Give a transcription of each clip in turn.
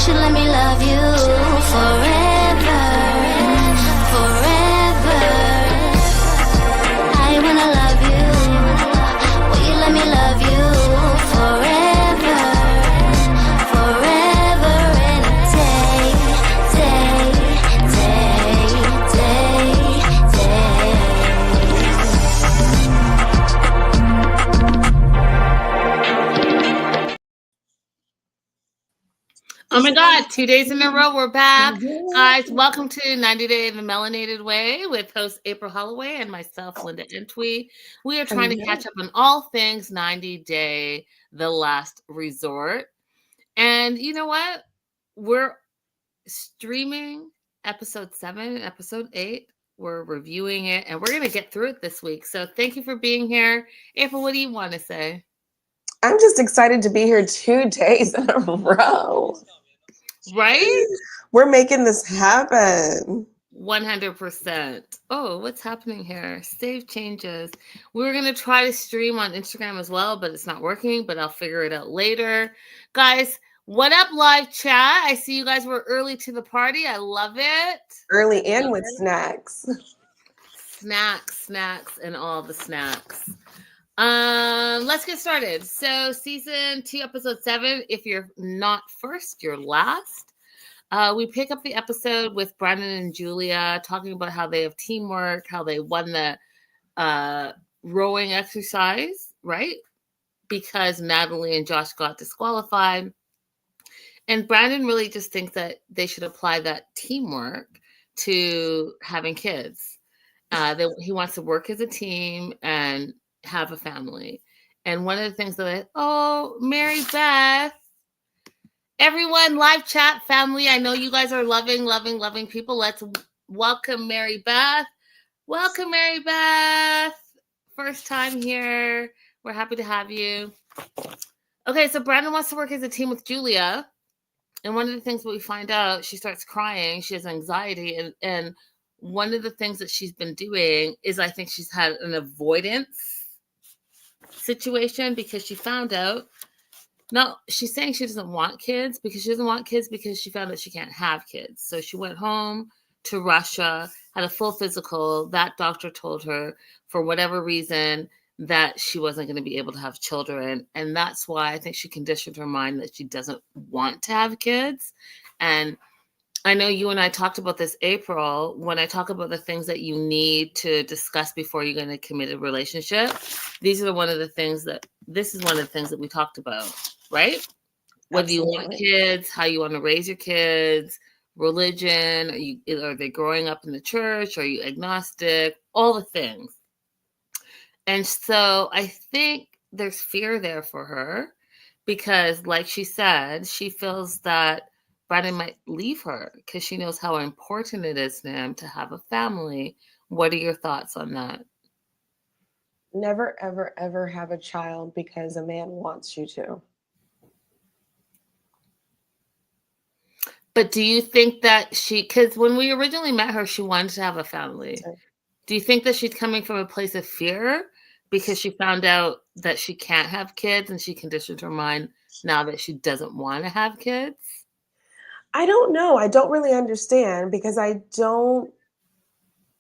should let me love you forever, forever. I wanna love you. Will you let me love you forever, forever and a day, day, day, day, day. Oh my God, 2 days in a row, we're back. Guys, welcome to 90 Day the Melanated Way with host April Holloway and myself, Linda Entwee. We are trying to catch up on all things 90 Day, the last resort. And you know what? We're streaming episode 7 and episode 8. We're reviewing it and we're going to get through it this week. So thank you for being here. April, what do you want to say? I'm just excited to be here 2 days in a row. Right? We're making this happen. 100%. Oh, what's happening here? Save changes. We were going to try to stream on Instagram as well, but it's not working, but I'll figure it out later. Guys, what up, live chat? I see you guys were early to the party. I love it. Early and with snacks. Snacks, and all the snacks. Let's get started. So season 2, episode 7. If you're not first, you're last. We pick up the episode with Brandon and Julia talking about how they have teamwork, how they won the rowing exercise, right? Because Natalie and Josh got disqualified. And Brandon really just thinks that they should apply that teamwork to having kids. He wants to work as a team and have a family. And one of the things that Mary Beth, everyone, live chat family, I know you guys are loving people. Let's welcome Mary Beth. Welcome, Mary Beth. First time here. We're happy to have you. Okay, so Brandon wants to work as a team with Julia. And one of the things that we find out, she starts crying. She has anxiety. And one of the things that she's been doing is I think she's had an avoidance situation because she found out. No, she's saying she doesn't want kids because she found out she can't have kids. So she went home to Russia, had a full physical. That doctor told her for whatever reason that she wasn't going to be able to have children. And that's why I think she conditioned her mind that she doesn't want to have kids. And I know you and I talked about this, April, when I talk about the things that you need to discuss before you're going to commit a relationship. This is one of the things that we talked about, right? Whether you want kids, how you want to raise your kids, religion, are they growing up in the church? Are you agnostic? All the things. And so I think there's fear there for her because, like she said, she feels that Brandon might leave her because she knows how important it is to him to have a family. What are your thoughts on that? Never, ever, ever have a child because a man wants you to. But do you think that because when we originally met her, she wanted to have a family. Do you think that she's coming from a place of fear because she found out that she can't have kids and she conditioned her mind now that she doesn't want to have kids? I don't know. I don't really understand because I don't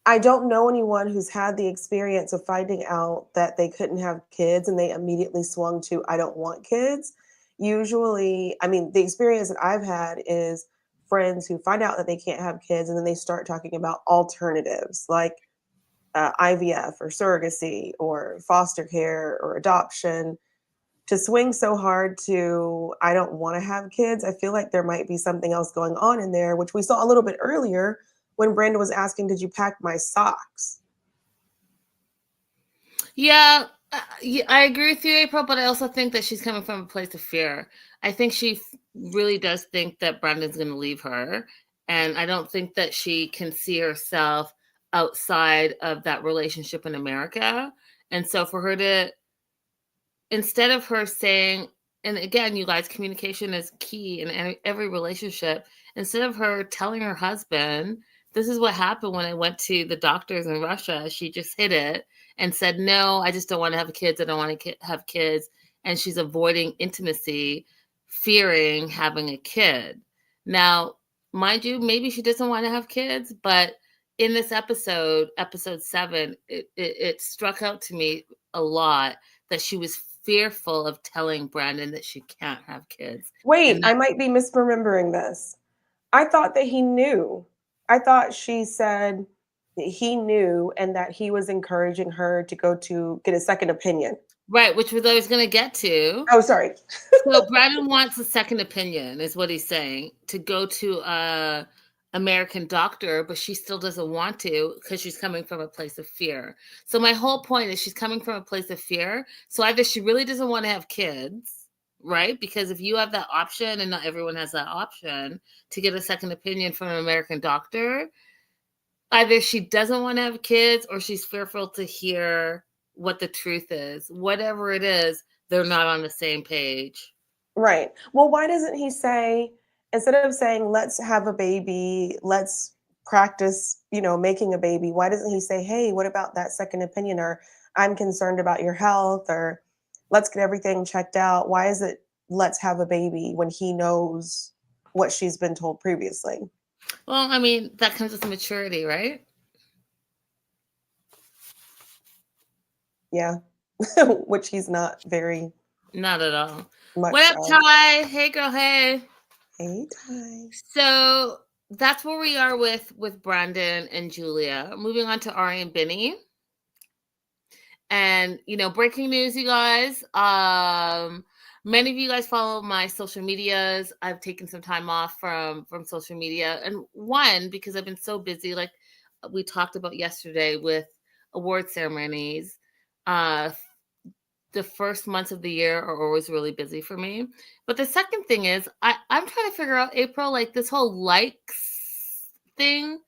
know anyone who's had the experience of finding out that they couldn't have kids and they immediately swung to, I don't want kids. Usually, I mean, the experience that I've had is friends who find out that they can't have kids and then they start talking about alternatives like IVF or surrogacy or foster care or adoption. To swing so hard to, I don't want to have kids, I feel like there might be something else going on in there, which we saw a little bit earlier when Brandon was asking, did you pack my socks? Yeah, I agree with you, April, but I also think that she's coming from a place of fear. I think she really does think that Brandon's going to leave her. And I don't think that she can see herself outside of that relationship in America. And so for her to, instead of her saying, and again, you guys, communication is key in every relationship. Instead of her telling her husband, this is what happened when I went to the doctors in Russia, she just hid it and said, no, I just don't want to have kids. I don't want to have kids. And she's avoiding intimacy, fearing having a kid. Now, mind you, maybe she doesn't want to have kids, but in this episode 7, it struck out to me a lot that she was fearful of telling Brandon that she can't have kids. Wait, And I might be misremembering this. I thought that he knew. I thought she said that he knew and that he was encouraging her to go to get a second opinion. right, which was I was going to get to. Oh, sorry. So Brandon wants a second opinion, is what he's saying, to go to a American doctor, but she still doesn't want to because she's coming from a place of fear. So my whole point is she's coming from a place of fear. So either she really doesn't want to have kids, right? Because if you have that option, and not everyone has that option, to get a second opinion from an American doctor, either she doesn't want to have kids or she's fearful to hear what the truth is. Whatever it is, they're not on the same page. Right. Well, why doesn't he say, instead of saying, let's have a baby, let's practice, making a baby, why doesn't he say, hey, what about that second opinion? Or I'm concerned about your health, or let's get everything checked out. Why is it let's have a baby when he knows what she's been told previously? Well, I mean, that comes with maturity, right? Yeah. Which he's not very Not at all. much What up, of. Ty? Hey, girl, hey. Hey, Ty. So that's where we are with Brandon and Julia. Moving on to Ari and Benny. And, breaking news, you guys. Many of you guys follow my social medias. I've taken some time off from social media. And one, because I've been so busy, like we talked about yesterday with award ceremonies. The first months of the year are always really busy for me. But the second thing is I'm trying to figure out, April, like this whole likes thing.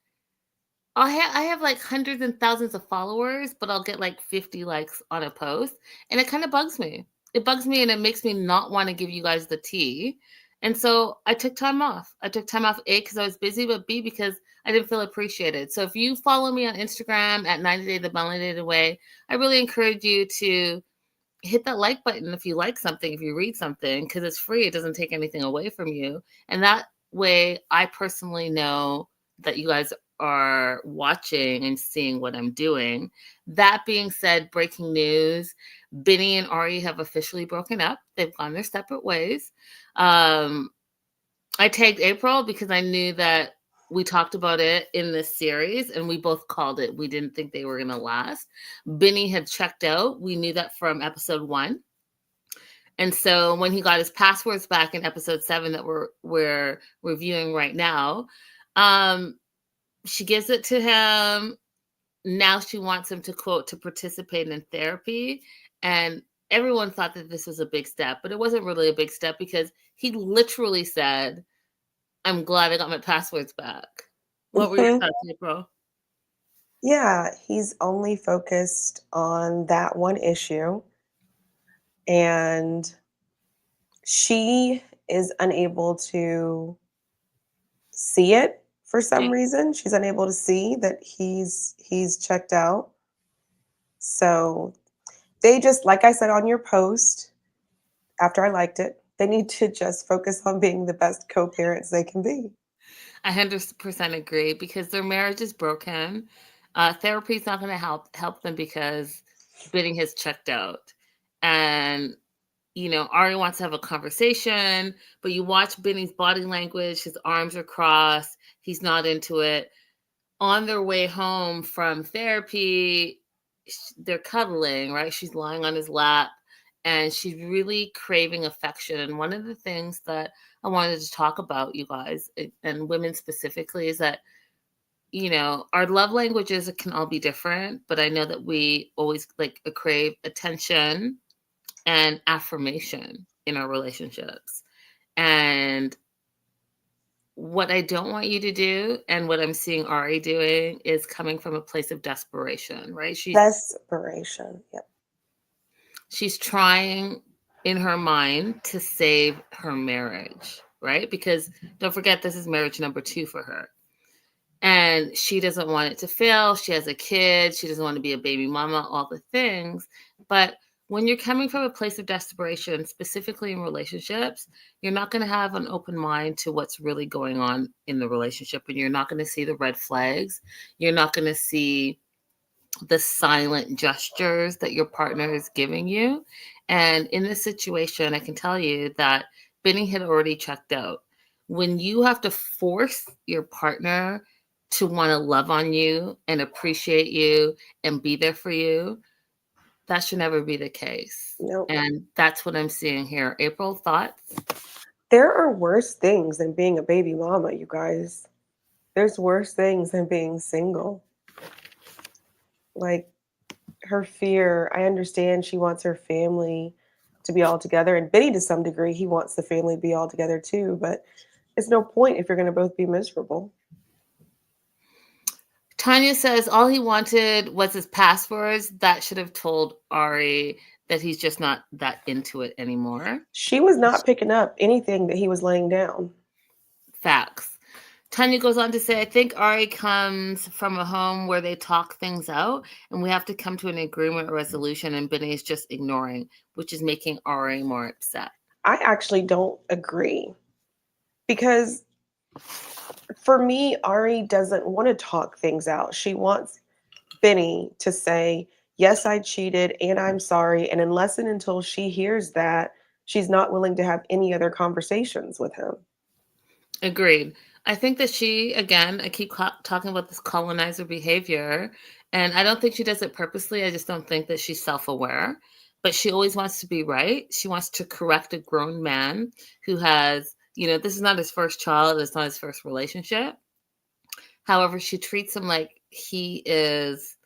I have like hundreds and thousands of followers, but I'll get like 50 likes on a post. And it kind of bugs me. It bugs me and it makes me not want to give you guys the tea. And so I took time off. A, because I was busy, but B, because I didn't feel appreciated. So if you follow me on Instagram at 90 Day the Validated Way, I really encourage you to hit that like button if you like something, if you read something, because it's free. It doesn't take anything away from you. And that way I personally know that you guys are watching and seeing what I'm doing. That being said, breaking news, Benny and Ari have officially broken up. They've gone their separate ways. I tagged April because I knew that we talked about it in this series and we both called it. We didn't think they were going to last. Benny had checked out. We knew that from episode 1. And so when he got his passwords back in episode 7 that we're reviewing right now, she gives it to him. Now she wants him to, quote, to participate in therapy. And everyone thought that this was a big step, but it wasn't really a big step because he literally said, I'm glad I got my passwords back. What were your thoughts, April? Yeah, he's only focused on that one issue. And she is unable to see it for some reason. She's unable to see that he's checked out. So they just, like I said on your post, after I liked it, they need to just focus on being the best co-parents they can be. I 100% agree because their marriage is broken. Therapy is not going to help them because Benny has checked out. And, Ari wants to have a conversation, but you watch Benny's body language. His arms are crossed. He's not into it. On their way home from therapy, they're cuddling, right? She's lying on his lap. And she's really craving affection. And one of the things that I wanted to talk about, you guys, and women specifically, is that, our love languages can all be different, but I know that we always crave attention and affirmation in our relationships. And what I don't want you to do, and what I'm seeing Ari doing, is coming from a place of desperation, right? Desperation, yep. She's trying in her mind to save her marriage, right? Because don't forget, this is marriage number 2 for her. And she doesn't want it to fail. She has a kid. She doesn't want to be a baby mama, all the things. But when you're coming from a place of desperation, specifically in relationships, you're not going to have an open mind to what's really going on in the relationship, and you're not going to see the red flags. You're not going to see the silent gestures that your partner is giving you. And in this situation, I can tell you that Benny had already checked out. When you have to force your partner to want to love on you and appreciate you and be there for you, that should never be the case. Nope. And that's what I'm seeing here. April, thoughts? There are worse things than being a baby mama, you guys. There's worse things than being single. Like, her fear, I understand she wants her family to be all together. And Benny, to some degree, he wants the family to be all together too. But it's no point if you're going to both be miserable. Tanya says all he wanted was his passwords. That should have told Ari that he's just not that into it anymore. She was not picking up anything that he was laying down. Facts. Tanya goes on to say, I think Ari comes from a home where they talk things out and we have to come to an agreement or resolution, and Benny is just ignoring, which is making Ari more upset. I actually don't agree, because for me, Ari doesn't want to talk things out. She wants Benny to say, yes, I cheated and I'm sorry. And unless and until she hears that, she's not willing to have any other conversations with him. Agreed. I think that she, again, I keep talking about this colonizer behavior, and I don't think she does it purposely. I just don't think that she's self-aware, but she always wants to be right. She wants to correct a grown man who has, this is not his first child. It's not his first relationship. However, she treats him like he is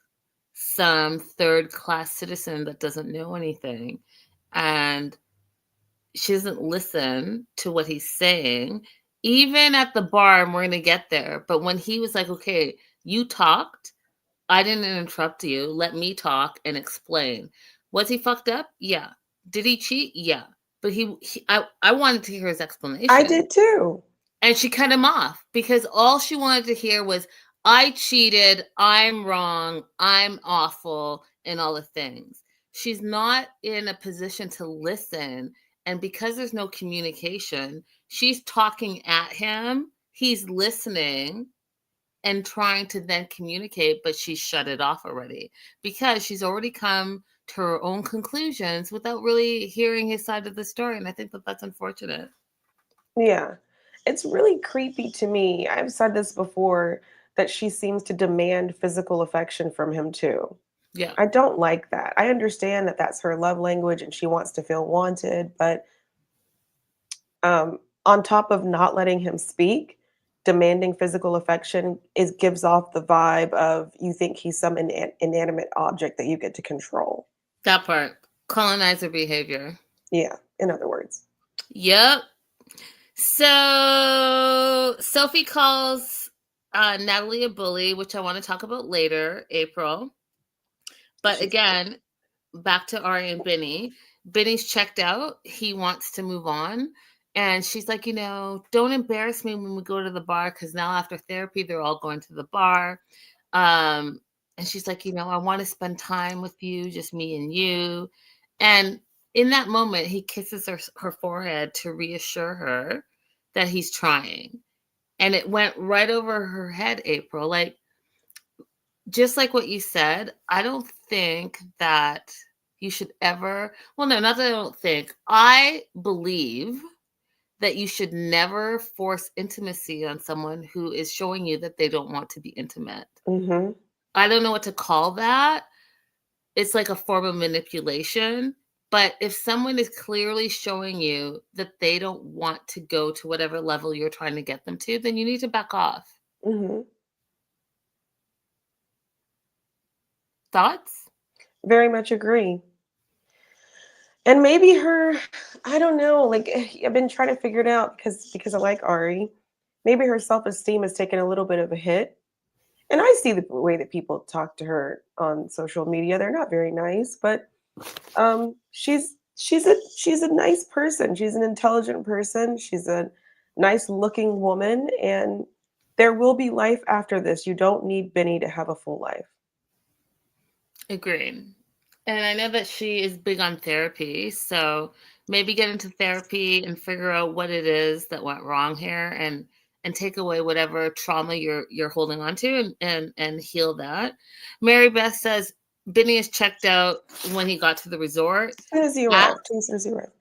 some third-class citizen that doesn't know anything. And she doesn't listen to what he's saying. Even at the bar, and we're going to get there, but when he was like, okay, you talked, I didn't interrupt you, let me talk and explain. Was he fucked up? Yeah. Did he cheat? Yeah. But I wanted to hear his explanation. I did too. And she cut him off because all she wanted to hear was, I cheated, I'm wrong, I'm awful, and all the things. She's not in a position to listen. And because there's no communication, she's talking at him. He's listening and trying to then communicate, but she's shut it off already because she's already come to her own conclusions without really hearing his side of the story. And I think that that's unfortunate. Yeah. It's really creepy to me. I've said this before, that she seems to demand physical affection from him too. Yeah. I don't like that. I understand that that's her love language and she wants to feel wanted, but on top of not letting him speak, demanding physical affection gives off the vibe of you think he's some inanimate object that you get to control. That part. Colonizer behavior. Yeah, in other words. Yep. So Sophie calls Natalie a bully, which I want to talk about later, April. But again, back to Ari and Benny. Benny's checked out. He wants to move on. And she's like, don't embarrass me when we go to the bar, because now after therapy, they're all going to the bar. And she's like, I want to spend time with you, just me and you. And in that moment, he kisses her forehead to reassure her that he's trying. And it went right over her head, April. Like, just like what you said, I don't think that you should ever, well, no, not that I don't think, I believe that you should never force intimacy on someone who is showing you that they don't want to be intimate. Mm-hmm. I don't know what to call that. It's like a form of manipulation. But if someone is clearly showing you that they don't want to go to whatever level you're trying to get them to, then you need to back off. Mm-hmm. Thoughts? Very much agree. And maybe I don't know, like, I've been trying to figure it out because I like Ari. Maybe her self-esteem has taken a little bit of a hit. And I see the way that people talk to her on social media. They're not very nice, but she's a nice person. She's an intelligent person. She's a nice looking woman, and there will be life after this. You don't need Benny to have a full life. Agreed. And I know that she is big on therapy, so maybe get into therapy and figure out what it is that went wrong here, and take away whatever trauma you're holding on to, and heal that. Mary Beth says Benny is checked out when he got to the resort. As soon as he arrived. As soon as he arrived.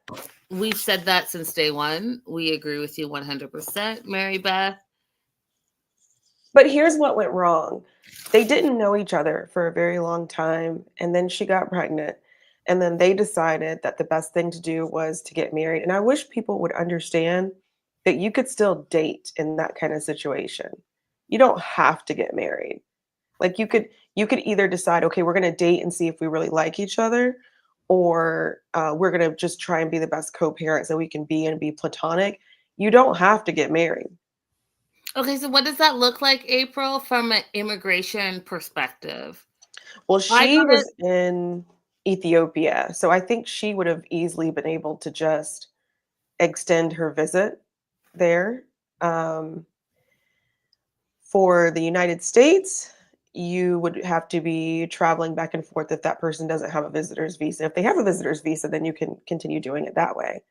We've said that since day one. We agree with you 100%, Mary Beth. But here's what went wrong. They didn't know each other for a very long time, and then she got pregnant, and then they decided that the best thing to do was to get married. And I wish people would understand that you could still date in that kind of situation. You don't have to get married. Like you could either decide, okay, we're going to date and see if we really like each other, or we're going to just try and be the best co-parents that we can be and be platonic. You don't have to get married. Okay, so what does that look like, April, from an immigration perspective? Well, I she got it. was in Ethiopia, so I think she would have easily been able to just extend her visit there. Um, for the United States, you would have to be traveling back and forth if that person doesn't have a visitor's visa. If they have a visitor's visa, then you can continue doing it that way.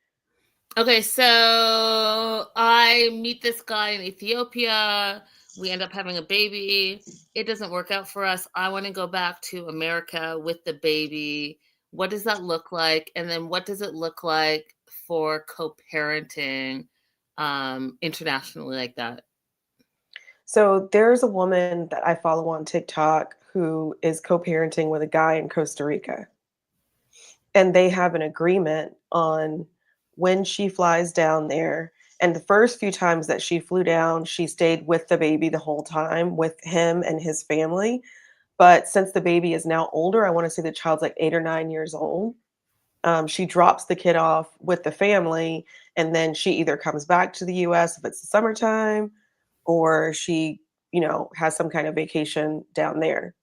Okay, so I meet this guy in Ethiopia. We end up having a baby. It doesn't work out for us. I want to go back to America with the baby. What does that look like? And then what does it look like for co-parenting internationally like that? So there's a woman that I follow on TikTok who is co-parenting with a guy in Costa Rica. And they have an agreement on when she flies down there. And the first few times that she flew down, she stayed with the baby the whole time with him and his family. But since the baby is now older, I want to say the child's like 8 or 9 years old. She drops the kid off with the family, and then she either comes back to the US if it's the summertime, or she, has some kind of vacation down there.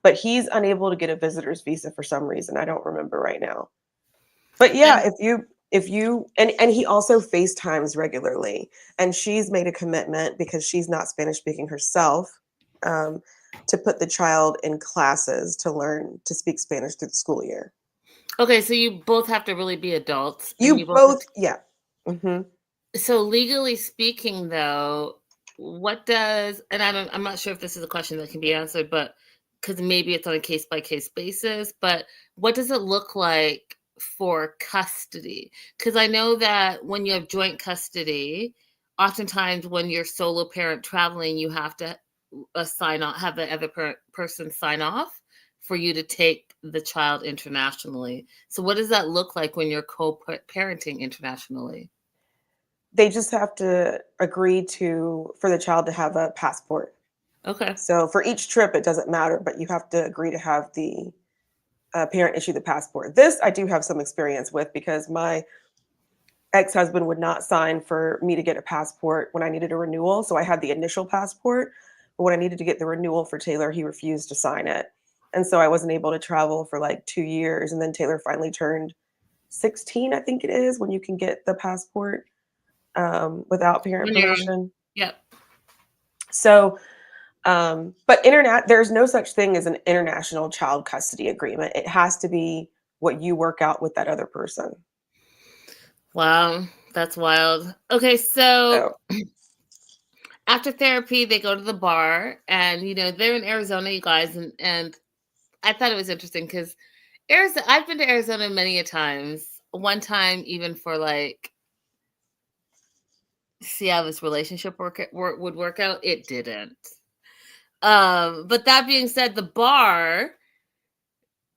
But he's unable to get a visitor's visa for some reason. I don't remember right now. But yeah, And if you and he also FaceTimes regularly, and she's made a commitment because she's not Spanish speaking herself, um, to put the child in classes to learn to speak Spanish through the school year. okay, so you both have to really be adults, and You you both have both, to. yeah. Hmm. So legally speaking, though, what does, and I'm not sure if this is a question that can be answered, but because maybe it's on a case by case basis, but what does it look like for custody? Because I know that when you have joint custody, oftentimes when you're solo parent traveling, you have to sign off, have the other person sign off for you to take the child internationally. So what does that look like when you're co-parenting internationally? They just have to agree for the child to have a passport. Okay. So for each trip, it doesn't matter, but you have to agree to have the parent issue the passport. This I do have some experience with because my ex-husband would not sign for me to get a passport when I needed a renewal. So I had the initial passport, but when I needed to get the renewal for Taylor, he refused to sign it. And so I wasn't able to travel for like 2 years. And then Taylor finally turned 16, I think it is, when you can get the passport without parent When you're, permission. yep. So, but there's no such thing as an international child custody agreement. It has to be what you work out with that other person. Wow, that's wild. Okay, so So after therapy, they go to the bar, and they're in Arizona, you guys, and I thought it was interesting because Arizona. I've been to Arizona many a times. One time, even for like, see how this relationship would work out. It didn't. But that being said, the bar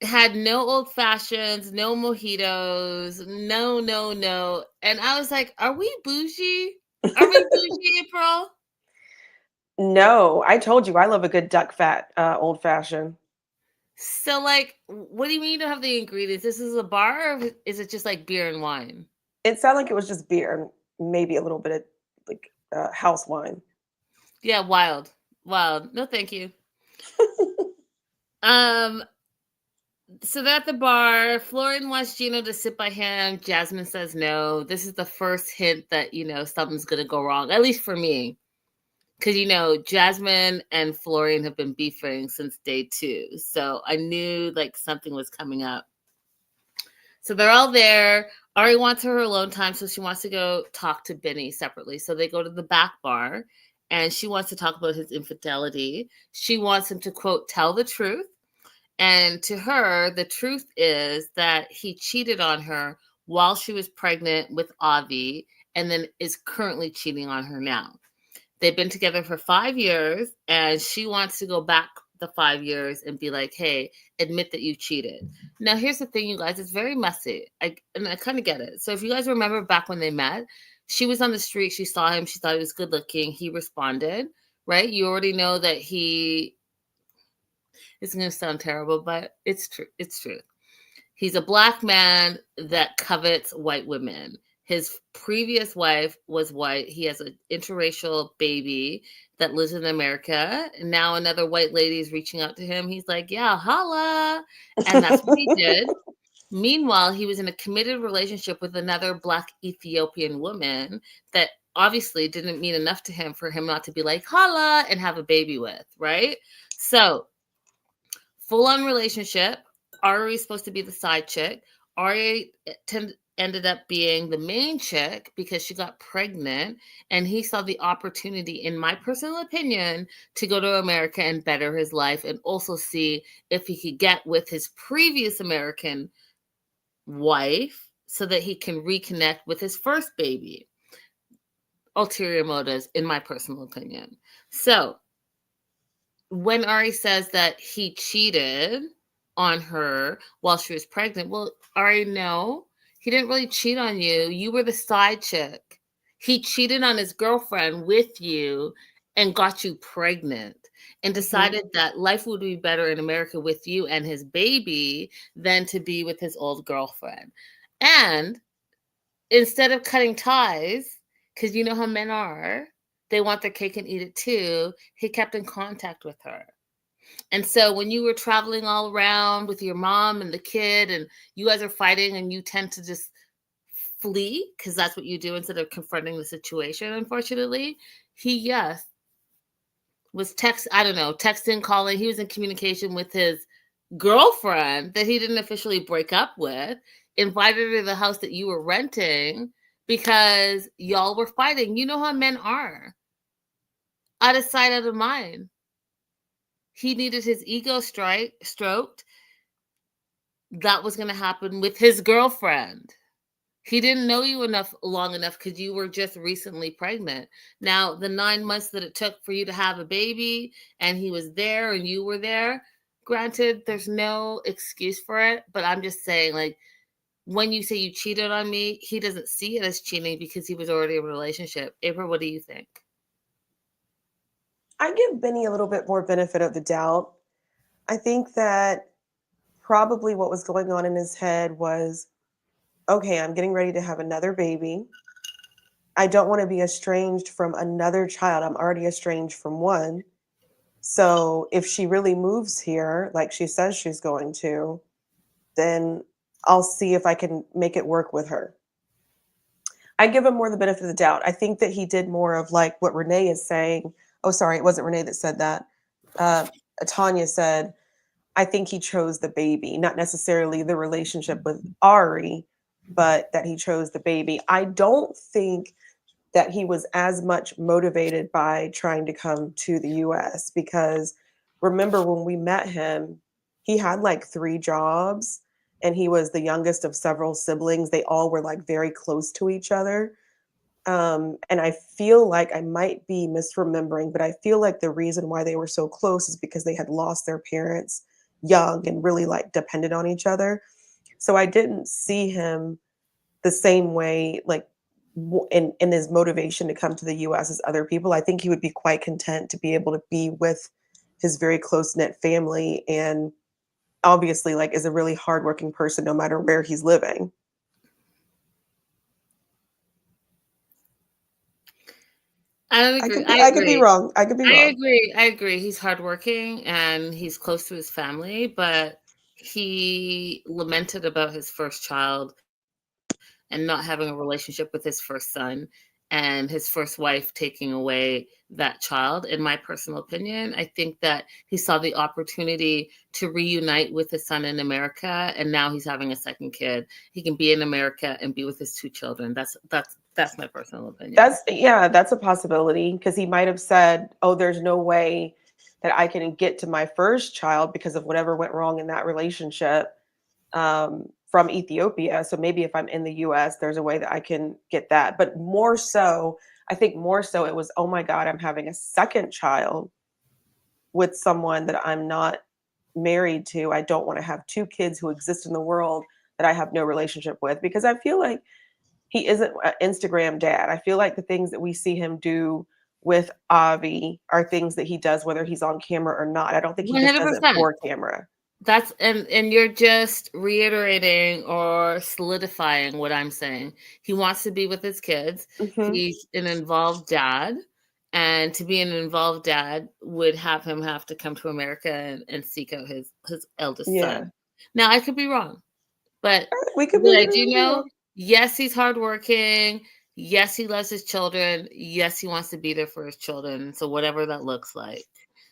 had no old fashions, no mojitos, no. And I was like, are we bougie? Are we bougie, April? no, I told you I love a good duck fat old fashioned. So, like, what do you mean you don't have the ingredients? This is a bar, or is it just like beer and wine? It sounded like it was just beer and maybe a little bit of like house wine. Yeah, wild. No, thank you. Um, so they're at the bar. Florian wants Gino to sit by him. Jasmine says no. This is the first hint that something's gonna go wrong, at least for me. Because, you know, Jasmine and Florian have been beefing since day 2. So I knew like something was coming up. So they're all there. Ari wants her alone time, so she wants to go talk to Benny separately. So they go to the back bar, and she wants to talk about his infidelity. She wants him to, quote, tell the truth. And to her, the truth is that he cheated on her while she was pregnant with Avi, and then is currently cheating on her now. They've been together for 5 years, and she wants to go back the 5 years and be like, hey, admit that you cheated. Now, here's the thing, you guys, it's very messy. And I kind of get it. So if you guys remember back when they met, she was on the street. She saw him. She thought he was good looking. He responded, right? You already know that it's going to sound terrible, but it's true. It's true. He's a black man that covets white women. His previous wife was white. He has an interracial baby that lives in America. And now another white lady is reaching out to him. He's like, yeah, holla. And that's what he did. Meanwhile, he was in a committed relationship with another black Ethiopian woman that obviously didn't mean enough to him for him not to be like, holla, and have a baby with, right? So, full-on relationship. Ari's supposed to be the side chick. Ari ended up being the main chick because she got pregnant, and he saw the opportunity, in my personal opinion, to go to America and better his life, and also see if he could get with his previous American wife so that he can reconnect with his first baby. Ulterior motives, in my personal opinion. So when Ari says that he cheated on her while she was pregnant, well, Ari, no, he didn't really cheat on you. You were the side chick. He cheated on his girlfriend with you and got you pregnant and decided that life would be better in America with you and his baby than to be with his old girlfriend. And instead of cutting ties, because you know how men are, they want their cake and eat it too, he kept in contact with her. And so when you were traveling all around with your mom and the kid, and you guys are fighting and you tend to just flee, because that's what you do instead of confronting the situation, unfortunately, he, yes, was texting, calling. He was in communication with his girlfriend that he didn't officially break up with, invited her to the house that you were renting because y'all were fighting. You know how men are. Out of sight, out of mind. He needed his ego stroked. That was going to happen with his girlfriend. He didn't know you long enough because you were just recently pregnant. Now, the 9 months that it took for you to have a baby and he was there and you were there, granted, there's no excuse for it. But I'm just saying, like, when you say you cheated on me, he doesn't see it as cheating because he was already in a relationship. April, what do you think? I give Benny a little bit more benefit of the doubt. I think that probably what was going on in his head was, okay, I'm getting ready to have another baby. I don't want to be estranged from another child. I'm already estranged from one. So if she really moves here, like she says she's going to, then I'll see if I can make it work with her. I give him more the benefit of the doubt. I think that he did more of like what Renee is saying. Oh, sorry, it wasn't Renee that said that. Tanya said, I think he chose the baby, not necessarily the relationship with Ari, but that he chose the baby. I don't think that he was as much motivated by trying to come to the US, because remember when we met him, he had like 3 jobs and he was the youngest of several siblings. They all were like very close to each other. And I feel like I might be misremembering, but I feel like the reason why they were so close is because they had lost their parents young and really like depended on each other. So I didn't see him the same way, like in his motivation to come to the US as other people. I think he would be quite content to be able to be with his very close knit family, and obviously like is a really hardworking person no matter where he's living. I don't agree. I could be wrong. I could be wrong. I agree. He's hardworking and he's close to his family, but he lamented about his first child and not having a relationship with his first son. and his first wife taking away that child. In my personal opinion, I think that he saw the opportunity to reunite with his son in America, and now he's having a second kid. He can be in America and be with his two children. That's my personal opinion. That's a possibility, because he might have said, oh, there's no way that I can get to my first child because of whatever went wrong in that relationship, from Ethiopia. So maybe if I'm in the US, there's a way that I can get that. But more so, I think more so it was, oh my God, I'm having a second child with someone that I'm not married to. I don't want to have two kids who exist in the world that I have no relationship with, because I feel like he isn't an Instagram dad. I feel like the things that we see him do with Avi are things that he does whether he's on camera or not. I don't think he just does it 100%. for camera. That's and you're just reiterating or solidifying what I'm saying. He wants to be with his kids. Mhm. He's an involved dad, and to be an involved dad would have him have to come to America and seek out his eldest Yeah. son. Now I could be wrong, but We could what be I do know, yes, he's hardworking. Yes, he loves his children. Yes, he wants to be there for his children. So whatever that looks like.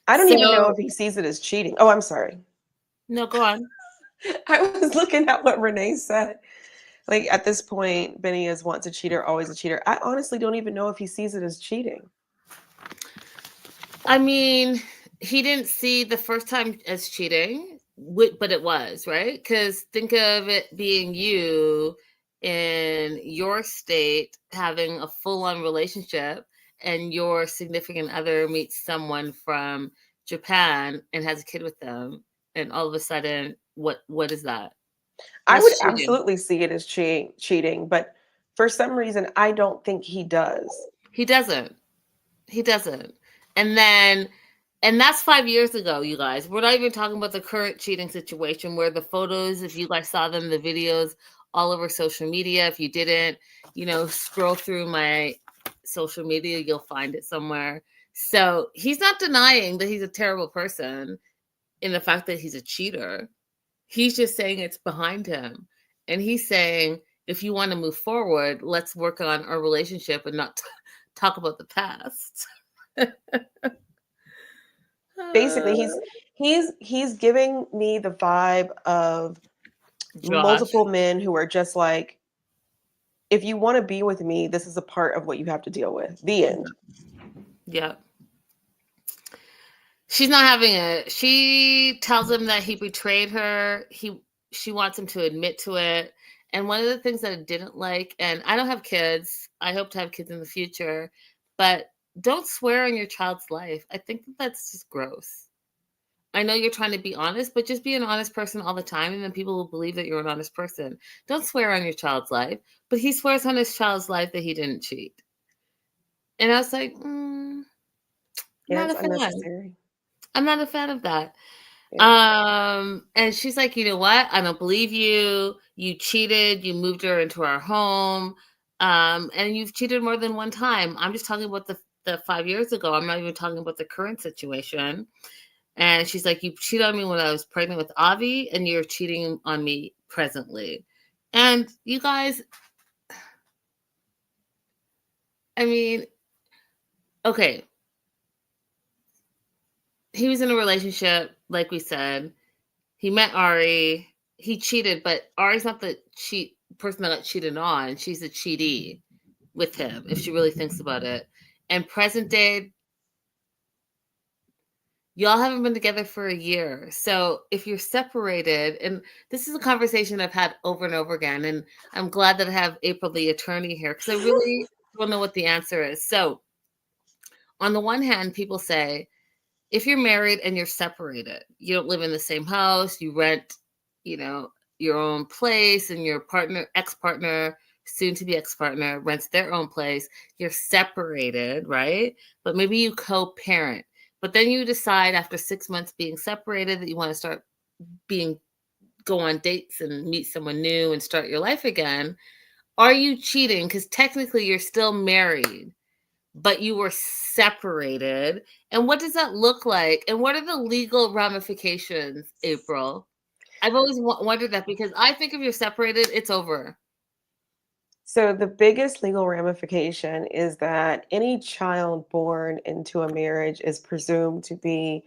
I don't even know So if he sees it as cheating. Oh, I'm sorry. no, go on. I was looking at what Renee said. Like, at this point, Benny is once a cheater, always a cheater. I honestly don't even know if he sees it as cheating. I mean, he didn't see the first time as cheating, but it was, right? Because think of it being you in your state having a full-on relationship, and your significant other meets someone from Japan and has a kid with them, and all of a sudden, what is that? I would That's cheating. absolutely see it as cheating, but for some reason, I don't think he does. He doesn't. He doesn't. And that's 5 years ago, you guys. We're not even talking about the current cheating situation where the photos, if you guys saw them, the videos all over social media. If you didn't, scroll through my social media, you'll find it somewhere. So he's not denying that he's a terrible person in the fact that he's a cheater. He's just saying it's behind him. And he's saying, if you want to move forward, let's work on our relationship and not talk about the past. Basically, he's giving me the vibe of Josh. multiple men who are just like, if you want to be with me, this is a part of what you have to deal with. The end. Yep. She's not having it. She tells him that he betrayed her. She wants him to admit to it. And one of the things that I didn't like, and I don't have kids, I hope to have kids in the future, but don't swear on your child's life. I think that's just gross. I know you're trying to be honest, but just be an honest person all the time, and then people will believe that you're an honest person. Don't swear on your child's life. But he swears on his child's life that he didn't cheat. And I was like, Yeah, not it's a fan. unnecessary. I'm not a fan of that. Yeah. And she's like, you know what? I don't believe you. You cheated. You moved her into our home. And you've cheated more than one time. I'm just talking about the 5 years ago. I'm not even talking about the current situation. And she's like, you cheated on me when I was pregnant with Avi, and you're cheating on me presently. And you guys, I mean, okay. He was in a relationship, like we said. He met Ari. He cheated, but Ari's not the person that got cheated on. She's a cheatee with him, if she really thinks about it. And present day, y'all haven't been together for a year. So if you're separated, and this is a conversation I've had over and over again, and I'm glad that I have April, the attorney, here, because I really don't know what the answer is. So on the one hand, people say, if you're married and you're separated, you don't live in the same house, you rent, your own place, and your ex-partner, soon to be ex-partner, rents their own place, you're separated, right? But maybe you co-parent. But then you decide after 6 months being separated that you want to start go on dates and meet someone new and start your life again. Are you cheating? Because technically you're still married, but you were separated. And what does that look like? And what are the legal ramifications, April? I've always wondered that, because I think if you're separated, it's over. So the biggest legal ramification is that any child born into a marriage is presumed to be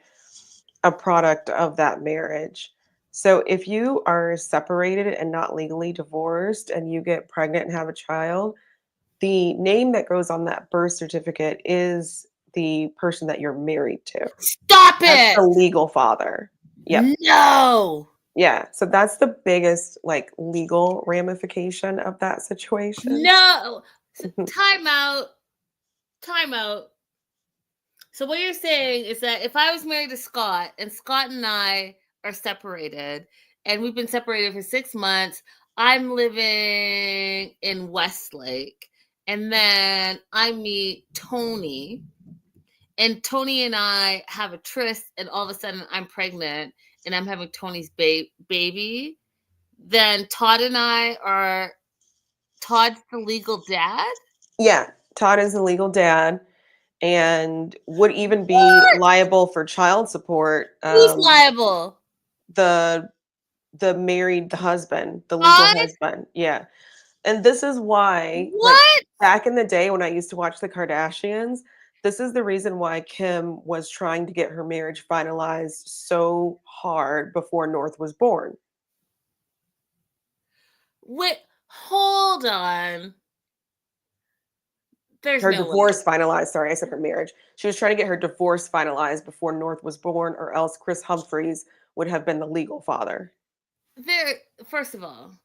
a product of that marriage. So if you are separated and not legally divorced and you get pregnant and have a child, the name that goes on that birth certificate is the person that you're married to. Stop That's it! the legal father. Yep. No! Yeah. So that's the biggest like legal ramification of that situation. No! Mhm. Time out. Time out. So what you're saying is that if I was married to Scott and Scott and I are separated and we've been separated for 6 months, I'm living in Westlake, and then I meet Tony, and Tony and I have a tryst, and all of a sudden I'm pregnant and I'm having Tony's baby, then Todd's the legal dad? Yeah. Todd is the legal dad and would even be liable for child support. Who's liable? The the husband, the legal Todd? husband. Yeah. And this is why, like, What? back in the day when I used to watch the Kardashians, this is the reason why Kim was trying to get her marriage finalized so hard before North was born. Wait, hold on. There's Her no way. divorce finalized, sorry, I said her marriage. She was trying to get her divorce finalized before North was born, or else Chris Humphries would have been the legal father. First of all,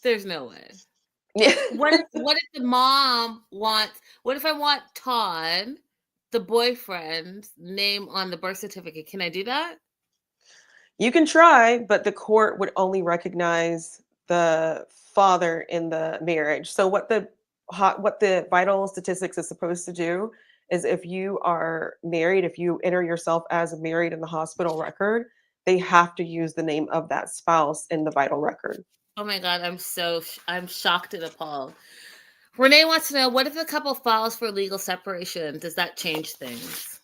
there's no way. Yeah. What if the mom wants what if I want Todd, the boyfriend's name on the birth certificate? Can I do that? You can try, but the court would only recognize the father in the marriage. So what the vital statistics is supposed to do is if you are married, if you enter yourself as married in the hospital record, they have to use the name of that spouse in the vital record. Oh my god, I'm shocked and appalled. Renee wants to know, what if the couple files for legal separation? Does that change things?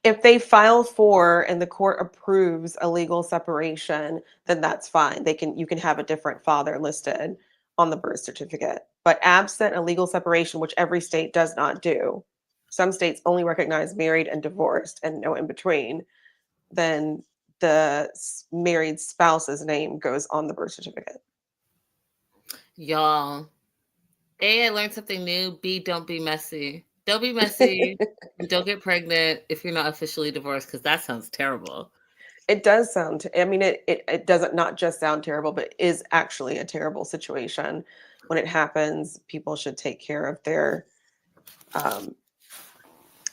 If they file for and the court approves a legal separation, then that's fine. You can have a different father listed on the birth certificate. But absent a legal separation, which every state does not do, some states only recognize married and divorced and no in between, then the married spouse's name goes on the birth certificate. Y'all, A, I learned something new. B, don't be messy. Don't be messy. And don't get pregnant if you're not officially divorced, because that sounds terrible. It does sound, I mean, it doesn't not just sound terrible, but is actually a terrible situation. When it happens, people should take care of their, um,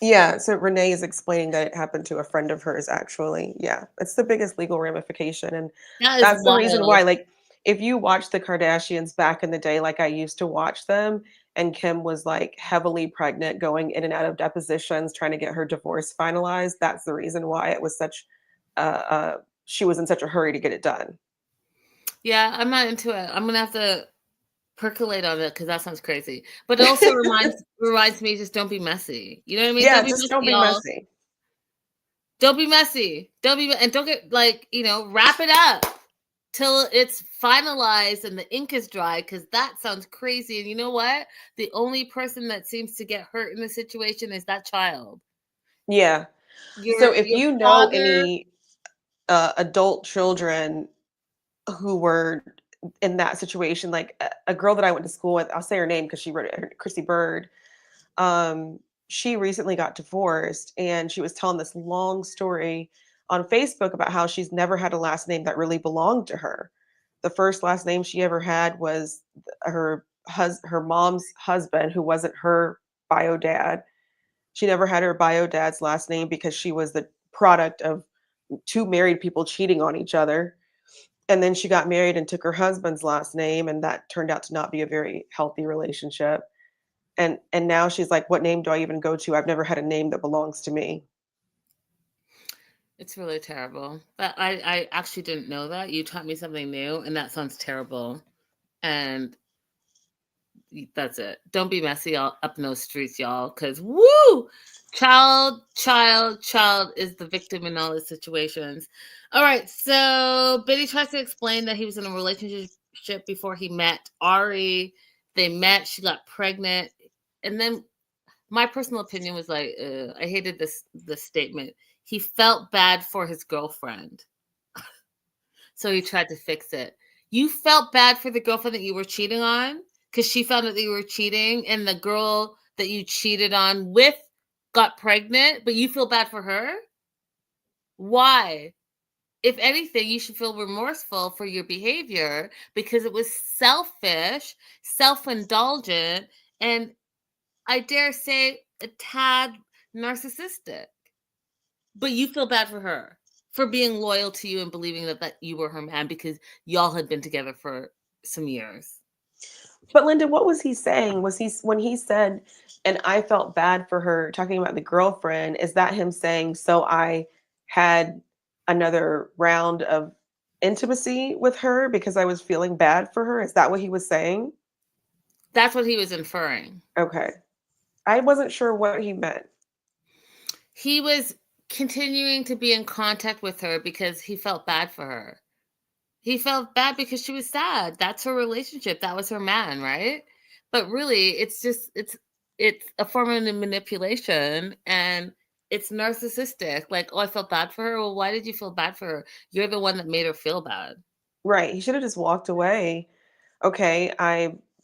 yeah. So Renee is explaining that it happened to a friend of hers, actually. Yeah. It's the biggest legal ramification. And That is that's the reason wild. why, like, if you watch the Kardashians back in the day, like I used to watch them, and Kim was like heavily pregnant, going in and out of depositions, trying to get her divorce finalized, that's the reason why it was such she was in such a hurry to get it done. Yeah, I'm not into it. I'm gonna have to percolate on it because that sounds crazy. But it also reminds me, just don't be messy. You know what I mean? Yeah, Don't be just messy, don't be y'all. messy. Don't be messy. And don't get like, wrap it up till it's finalized and the ink is dry, because that sounds crazy. And you know what? The only person that seems to get hurt in the situation is that child. Yeah. So if Your you know father. any adult children who were in that situation, like a girl that I went to school with, I'll say her name because she wrote it, Chrissy Bird. She recently got divorced and she was telling this long story on Facebook about how she's never had a last name that really belonged to her. The first last name she ever had was her mom's husband, who wasn't her bio dad. She never had her bio dad's last name because she was the product of two married people cheating on each other. And then she got married and took her husband's last name, and that turned out to not be a very healthy relationship. And now she's like, what name do I even go to? I've never had a name that belongs to me. It's really terrible. But I actually didn't know that. You taught me something new, and that sounds terrible. And that's it. Don't be messy up in those streets, y'all. Because woo, child is the victim in all these situations. All right, so Biddy tries to explain that he was in a relationship before he met Ari, They met, she got pregnant. And then my personal opinion was like, I hated this statement. He felt bad for his girlfriend. So he tried to fix it. You felt bad for the girlfriend that you were cheating on because she found out that you were cheating, and the girl that you cheated on with got pregnant, but you feel bad for her? Why? If anything, you should feel remorseful for your behavior because it was selfish, self-indulgent, and I dare say a tad narcissistic. But you feel bad for her for being loyal to you and believing that you were her man because y'all had been together for some years. But Linda, what was he saying? Was he when he said, "And I felt bad for her," talking about the girlfriend? Is that him saying, "So I had another round of intimacy with her because I was feeling bad for her"? Is that what he was saying? That's what he was inferring. Okay, I wasn't sure what he meant. He was continuing to be in contact with her because he felt bad for her. He felt bad because she was sad. That's her relationship. That was her man, right? But really, it's a form of manipulation, and it's narcissistic. Like, oh, I felt bad for her. Well, why did you feel bad for her? You're the one that made her feel bad. Right, he should have just walked away. Okay,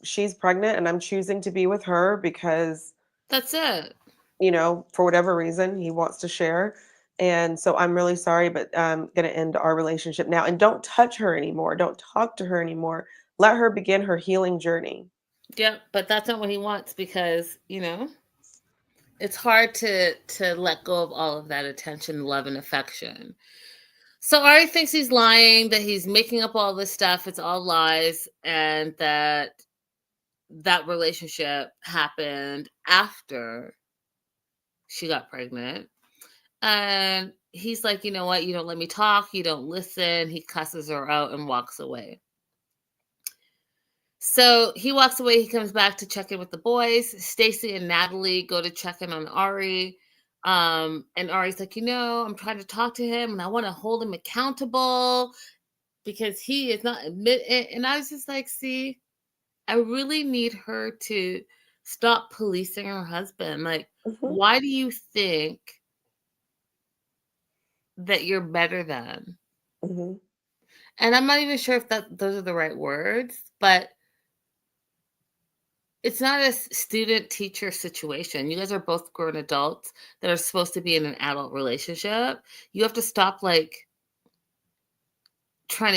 she's pregnant and I'm choosing to be with her because, That's it. for whatever reason he wants to share. And so I'm really sorry, but I'm going to end our relationship now, and don't touch her anymore. Don't talk to her anymore. Let her begin her healing journey. Yeah, but that's not what he wants because, it's hard to let go of all of that attention, love, and affection. So Ari thinks he's lying, that he's making up all this stuff. It's all lies, and that relationship happened after she got pregnant. And he's like, you know what? You don't let me talk. You don't listen. He cusses her out and walks away. So he walks away. He comes back to check in with the boys. Stacy and Natalie go to check in on Ari. And Ari's like, I'm trying to talk to him and I want to hold him accountable because he is not admitting. And I was just like, see, I really need her to stop policing her husband. Like, Hmm. why do you think that you're better than? Hmm. And I'm not even sure if those are the right words, but it's not a student teacher situation. You guys are both grown adults that are supposed to be in an adult relationship. You have to stop trying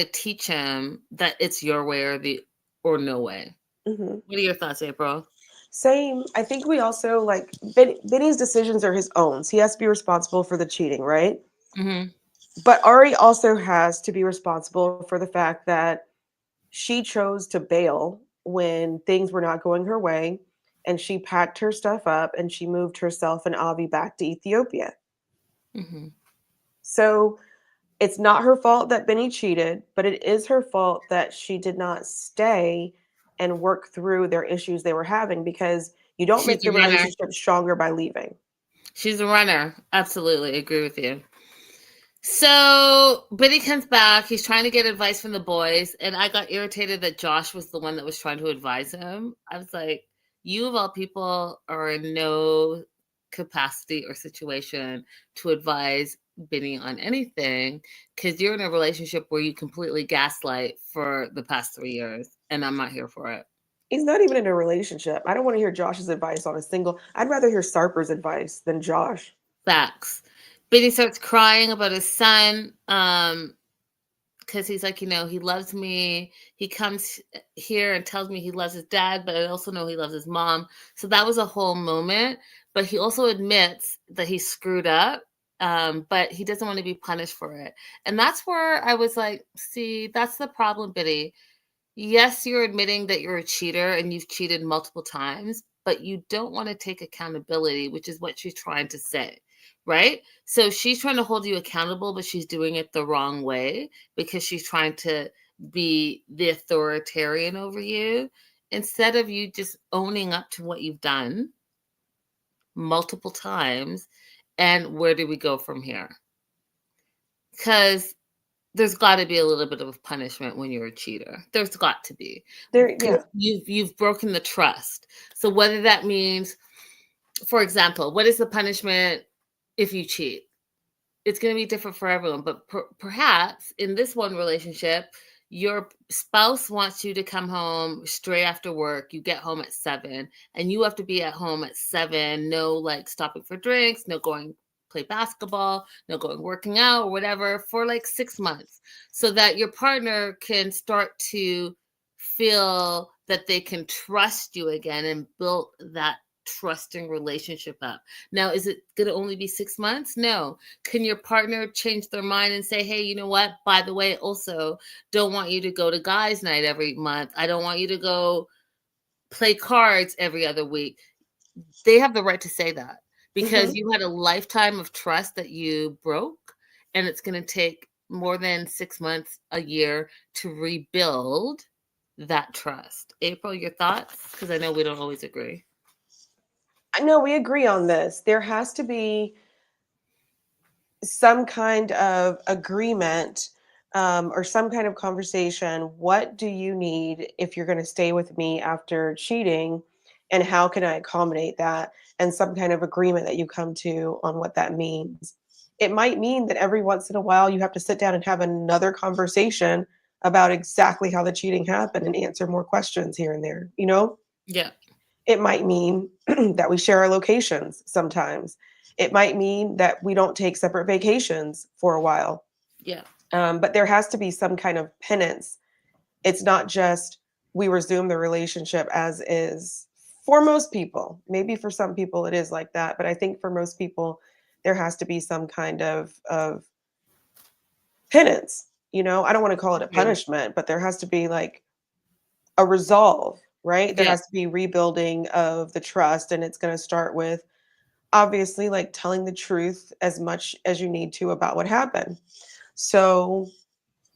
to teach him that it's your way or no way. Hmm. What are your thoughts, April? Same. I think we also like Benny's decisions are his own. So he has to be responsible for the cheating, right? Mm-hmm. But Ari also has to be responsible for the fact that she chose to bail when things were not going her way, and she packed her stuff up and she moved herself and Avi back to Ethiopia. Mm-hmm. So it's not her fault that Benny cheated, but it is her fault that she did not stay and work through their issues they were having, because you don't She's make the a runner. relationship stronger by leaving. She's a runner. Absolutely agree with you. So Benny comes back. He's trying to get advice from the boys, and I got irritated that Josh was the one that was trying to advise him. I was like, you of all people are in no capacity or situation to advise Benny on anything because you're in a relationship where you completely gaslight for the past 3 years, and I'm not here for it. He's not even in a relationship. I don't want to hear Josh's advice on a single. I'd rather hear Sarper's advice than Josh. Facts. Benny starts crying about his son. Because he's like, he loves me. He comes here and tells me he loves his dad, but I also know he loves his mom. So that was a whole moment. But he also admits that he screwed up, but he doesn't want to be punished for it. And that's where I was like, see, that's the problem, Biddy. Yes, you're admitting that you're a cheater and you've cheated multiple times, but you don't want to take accountability, which is what she's trying to say, right? So she's trying to hold you accountable, but she's doing it the wrong way because she's trying to be the authoritarian over you instead of you just owning up to what you've done multiple times. And where do we go from here? Because there's got to be a little bit of punishment when you're a cheater. There's got to be. There, 'Cause yeah. you've broken the trust. So whether that means, for example, what is the punishment if you cheat? It's going to be different for everyone, but perhaps in this one relationship, your spouse wants you to come home straight after work. You get home at 7 and you have to be at home at 7. No, like stopping for drinks, no going play basketball, no going working out or whatever for like 6 months, so that your partner can start to feel that they can trust you again and build that trusting relationship up. Now, is it going to only be 6 months? No. Can your partner change their mind and say, hey, you know what? By the way, also don't want you to go to guys' night every month. I don't want you to go play cards every other week. They have the right to say that because you had a lifetime of trust that you broke, and it's going to take more than 6 months, a year to rebuild that trust. April, your thoughts? Because I know we don't always agree. I know we agree on this. There has to be some kind of agreement, or some kind of conversation. What do you need if you're going to stay with me after cheating? And how can I accommodate that? And some kind of agreement that you come to on what that means. It might mean that every once in a while you have to sit down and have another conversation about exactly how the cheating happened and answer more questions here and there, you know? Yeah. It might mean that we share our locations sometimes. It might mean that we don't take separate vacations for a while. Yeah. But there has to be some kind of penance. It's not just we resume the relationship as is for most people. Maybe for some people it is like that, but I think for most people there has to be some kind of penance. You know, I don't want to call it a Yeah. punishment, but there has to be like a resolve, right? There Yeah. has to be rebuilding of the trust, and it's going to start with obviously like telling the truth as much as you need to about what happened. So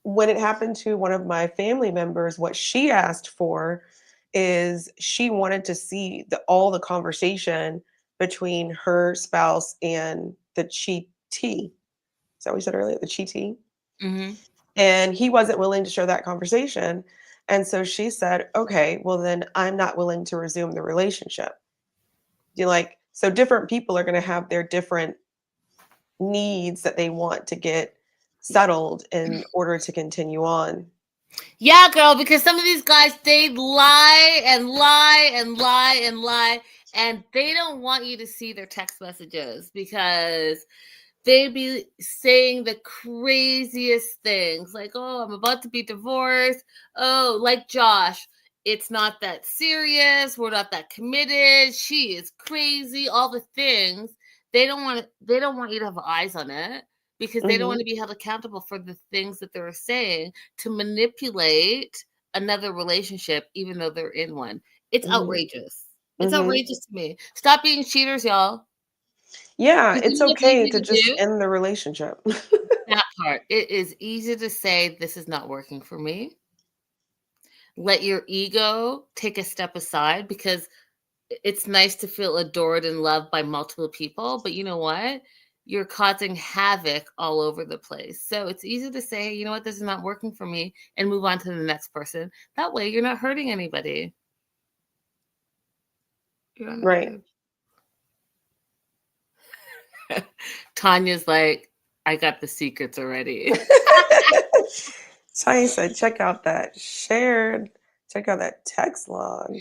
when it happened to one of my family members, what she asked for is she wanted to see all the conversation between her spouse and the cheatee. Is that what we said earlier? The cheatee. Mm-hmm. And he wasn't willing to show that conversation. And so she said, okay, well, then I'm not willing to resume the relationship. You like, so different people are going to have their different needs that they want to get settled in order to continue on. Yeah, girl, because some of these guys, they lie and lie and lie and lie, and they don't want you to see their text messages because they be saying the craziest things like, oh, I'm about to be divorced. Oh, like Josh, it's not that serious. We're not that committed. She is crazy. All the things. They don't want you to have eyes on it because they don't want Mhm, to be held accountable for the things that they're saying to manipulate another relationship, even though they're in one. It's mhm, outrageous. It's mhm. outrageous to me. Stop being cheaters, y'all. Yeah, Because you it's know what's okay easy to to just do? end the relationship. That part. It is easy to say, this is not working for me. Let your ego take a step aside because it's nice to feel adored and loved by multiple people. But you know what? You're causing havoc all over the place. So it's easy to say, hey, you know what? This is not working for me and move on to the next person. That way you're not hurting anybody. You're not Right. hurting. Tanya's like, I got the secrets already. Tanya said, check out that shared, check out that text log.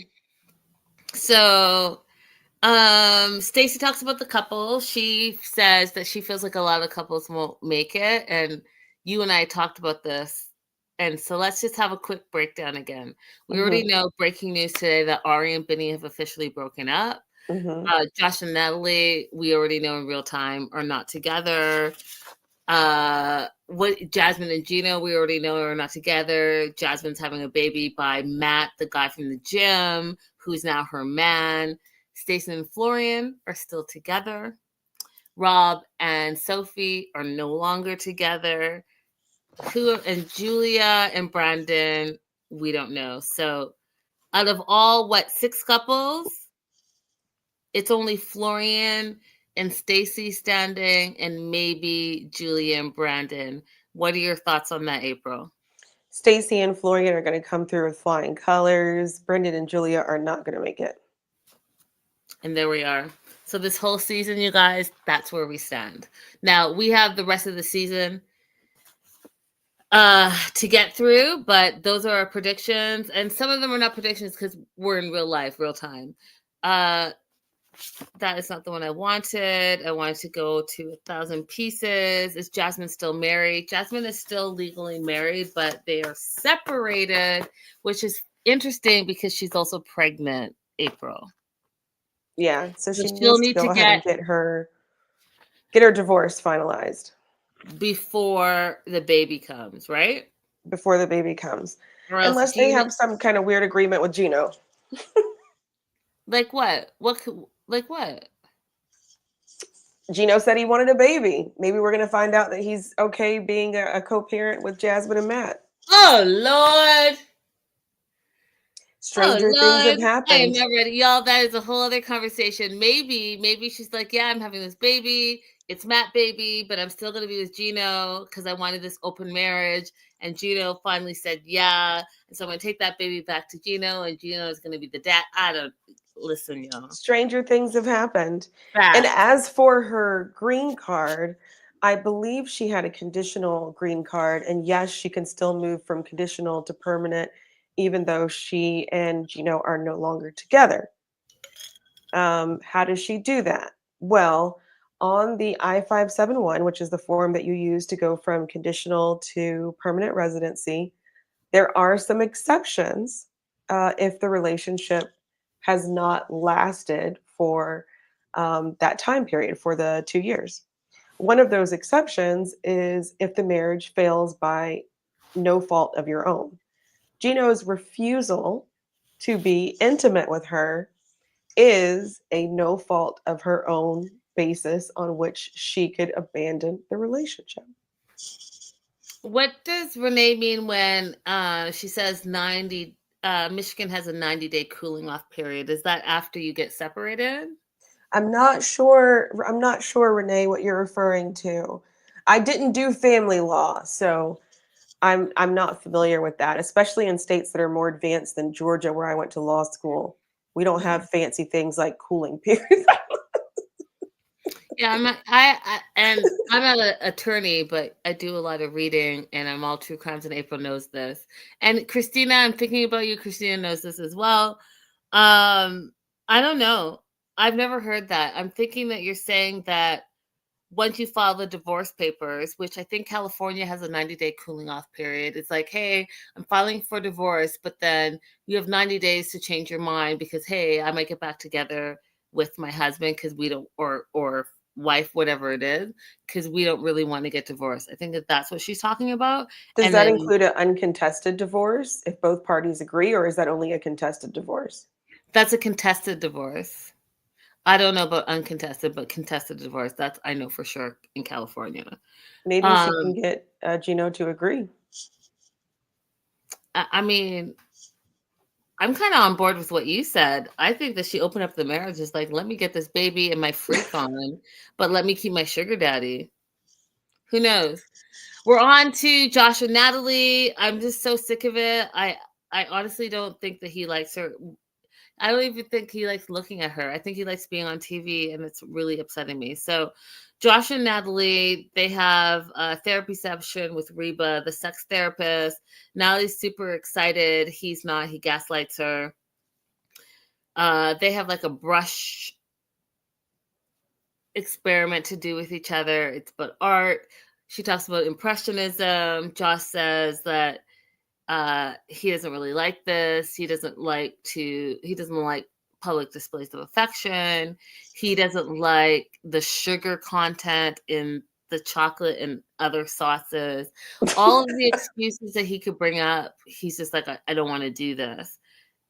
So Stacy talks about the couple. She says that she feels like a lot of couples won't make it. And you and I talked about this. And so let's just have a quick breakdown again. We already Mhm, know breaking news today that Ari and Benny have officially broken up. mhm, Josh and Natalie, we already know in real time, are not together. What Jasmine and Gino, we already know are not together. Jasmine's having a baby by Matt, the guy from the gym, who's now her man. Stacey and Florian are still together. Rob and Sophie are no longer together. Who and Julia and Brandon, we don't know. So out of all 6 couples, it's only Florian and Stacy standing and maybe Julia and Brandon. What are your thoughts on that, April? Stacy and Florian are going to come through with flying colors. Brendan and Julia are not going to make it. And there we are. So this whole season, you guys, that's where we stand. Now we have the rest of the season to get through, but those are our predictions. And some of them are not predictions because we're in real life, real time. That is not the one I wanted. I wanted to go to 1,000 Pieces. Is Jasmine still married? Jasmine is still legally married, but they are separated, which is interesting because she's also pregnant, April. Yeah, so she she'll needs to need to go ahead and get get her divorce finalized before the baby comes, right? before the baby comes. Or else Unless they have some kind of weird agreement with Gino. like what? Like what? Gino said he wanted a baby. Maybe we're going to find out that he's okay being a co-parent with Jasmine and Matt. Oh, Lord. Stranger things have I am happened. not ready. Y'all, that is a whole other conversation. Maybe she's like, yeah, I'm having this baby. It's Matt baby, but I'm still going to be with Gino because I wanted this open marriage. And Gino finally said, yeah. And so I'm going to take that baby back to Gino, and Gino is going to be the dad. I don't listen, y'all. Stranger things have happened. Fact. And as for her green card, I believe she had a conditional green card. And yes, she can still move from conditional to permanent, even though she and Gino are no longer together. How does she do that? Well, on the I-571, which is the form that you use to go from conditional to permanent residency, there are some exceptions if the relationship has not lasted for that time period, for the 2 years. One of those exceptions is if the marriage fails by no fault of your own. Gino's refusal to be intimate with her is a no fault of her own basis on which she could abandon the relationship. What does Renee mean when she says 90? Michigan has a 90-day cooling off period. Is that after you get separated? I'm not sure, Renee, what you're referring to. I didn't do family law, so I'm not familiar with that, especially in states that are more advanced than Georgia, where I went to law school. We don't have fancy things like cooling periods. Yeah, I'm not, I'm not an attorney, but I do a lot of reading, and I'm all true crimes, and April knows this. And Christina, I'm thinking about you. Christina knows this as well. I don't know. I've never heard that. I'm thinking that you're saying that once you file the divorce papers, which I think California has a 90-day cooling off period, it's like, hey, I'm filing for divorce, but then you have 90 days to change your mind because, hey, I might get back together with my husband because we don't, or wife, whatever it is, because we don't really want to get divorced. I think that that's what she's talking about. Does And that then include an uncontested divorce if both parties agree, or is that only a contested divorce? that's a contested divorce. I don't know about uncontested, but contested divorce, that's I know for sure in California. Maybe she can get Gino to agree. I mean, I'm kind of on board with what you said. I think that she opened up the marriage is like, let me get this baby and my freak on, but let me keep my sugar daddy. Who knows? We're on to Josh and Natalie. I'm just so sick of it. I honestly don't think that he likes her. I don't even think he likes looking at her. I think he likes being on TV, and it's really upsetting me. So Josh and Natalie, they have a therapy session with Reba, the sex therapist. Natalie's super excited. He's not. He gaslights her. They have like a brush experiment to do with each other. It's about art. She talks about impressionism. Josh says that he doesn't really like this. He doesn't like public displays of affection. He doesn't like the sugar content in the chocolate and other sauces. All of the excuses that he could bring up, he's just like, I don't want to do this.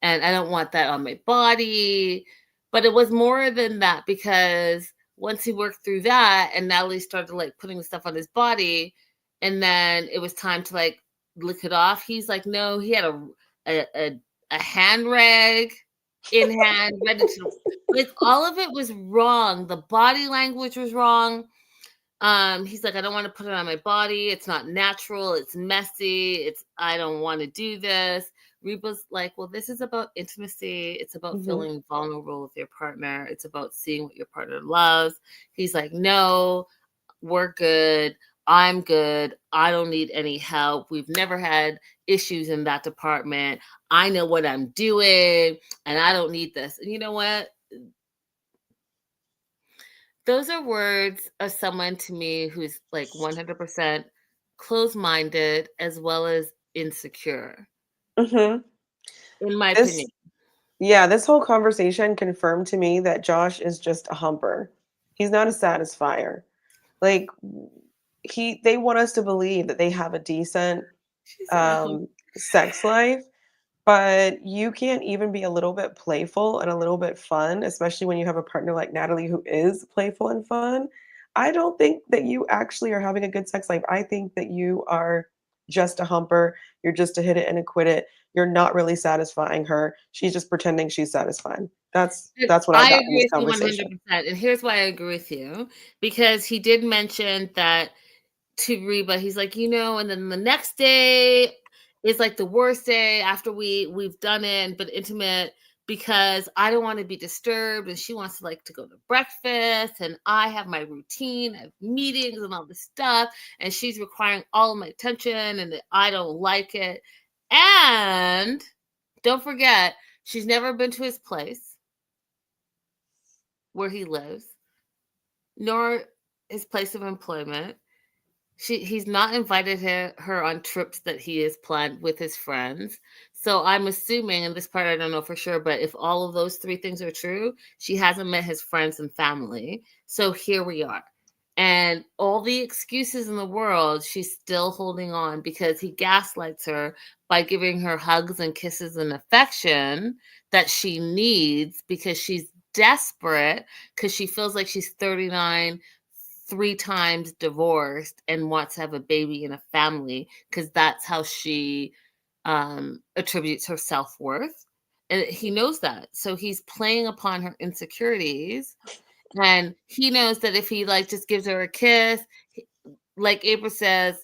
And I don't want that on my body. But it was more than that, because once he worked through that and Natalie started like putting stuff on his body, and then it was time to like lick it off, he's like, no, he had a hand rag in hand, ready to, like, all of it was wrong. The body language was wrong. He's like, I don't want to put it on my body. It's not natural. It's messy. I don't want to do this. Reba's like, well, this is about intimacy. It's about Mhm. feeling vulnerable with your partner. It's about seeing what your partner loves. He's like, no, we're good. I'm good. I don't need any help. We've never had issues in that department. I know what I'm doing and I don't need this. And you know what? Those are words of someone to me who's like 100% closed-minded as well as insecure, Mhm. in my This opinion. Yeah, this whole conversation confirmed to me that Josh is just a humper. He's not a satisfier. Like they want us to believe that they have a decent She said, oh, sex life, but you can't even be a little bit playful and a little bit fun, especially when you have a partner like Natalie who is playful and fun. I don't think that you actually are having a good sex life. I think that you are just a humper. You're just a hit it and a quit it. You're not really satisfying her. She's just pretending she's satisfied. That's what I I got from agree this with you conversation. 100%. And here's why I agree with you. Because he did mention that to Reba, he's like, and then the next day is like the worst day after we've done it and been intimate because I don't want to be disturbed and she wants to like to go to breakfast and I have my routine, I have meetings and all this stuff and she's requiring all of my attention and I don't like it. And don't forget, she's never been to his place where he lives, nor his place of employment. He's not invited her on trips that he has planned with his friends. So I'm assuming, and this part I don't know for sure, but if all of those three things are true, she hasn't met his friends and family. So here we are. And all the excuses in the world, she's still holding on because he gaslights her by giving her hugs and kisses and affection that she needs because she's desperate because she feels like she's 39, 3 times divorced and wants to have a baby and a family because that's how she attributes her self-worth. And he knows that. So he's playing upon her insecurities. And he knows that if he like just gives her a kiss, like April says,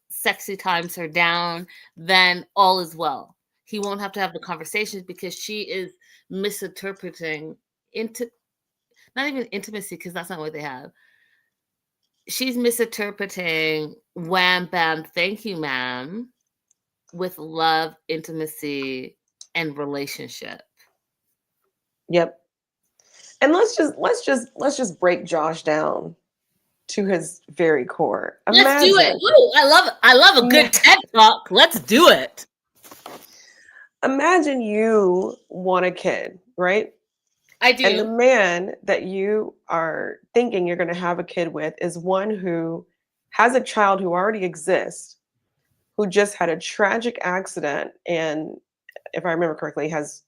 sexy times her down, then all is well. He won't have to have the conversations because she is misinterpreting into not even intimacy because that's not what they have. She's misinterpreting wham bam thank you ma'am with love, intimacy, and relationship. Yep. And let's just break Josh down to his very core. Let's do it. Imagine. Ooh, I love a Yeah. good TED talk. Let's do it. Imagine you want a kid, right? I And the do. man that you are thinking you're going to have a kid with is one who has a child who already exists, who just had a tragic accident, and if I remember correctly, has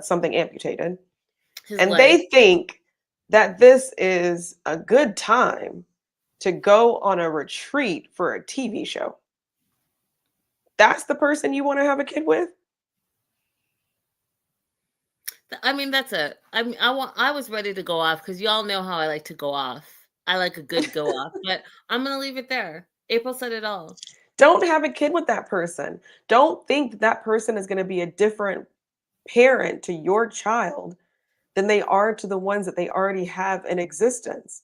something amputated. His And leg. they think that this is a good time to go on a retreat for a TV show. That's the person you want to have a kid with? I mean, that's it. I was ready to go off because y'all know how I like to go off. I like a good go off, but I'm gonna leave it there. April said it all. Don't have a kid with that person. Don't think that that person is going to be a different parent to your child than they are to the ones that they already have in existence.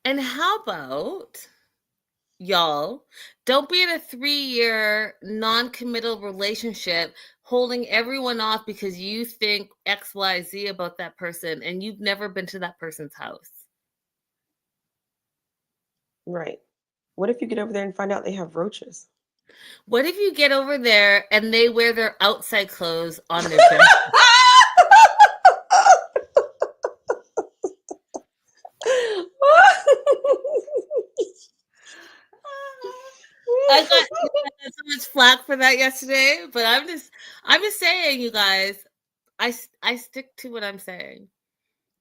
And how about y'all don't be in a 3-year non-committal relationship holding everyone off because you think XYZ about that person and you've never been to that person's house. Right. What if you get over there and find out they have roaches? What if you get over there and they wear their outside clothes on their bed? I got so much flack for that yesterday, but I'm just saying, you guys, I stick to what I'm saying.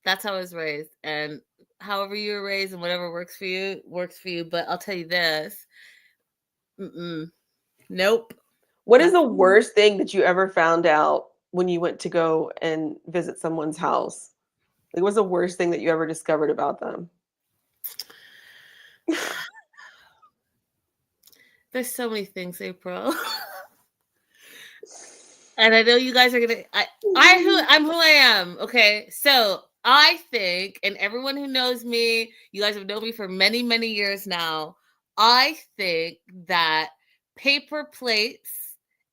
That's how I was raised, and however you were raised and whatever works for you works for you. But I'll tell you this, nope, What is not the for me. worst thing that you ever found out when you went to go and visit someone's house? Like, what's the worst thing that you ever discovered about them? There's so many things, April. And I know you guys are gonna. I'm who I am. Okay, so I think, and everyone who knows me, you guys have known me for many, many years now. I think that paper plates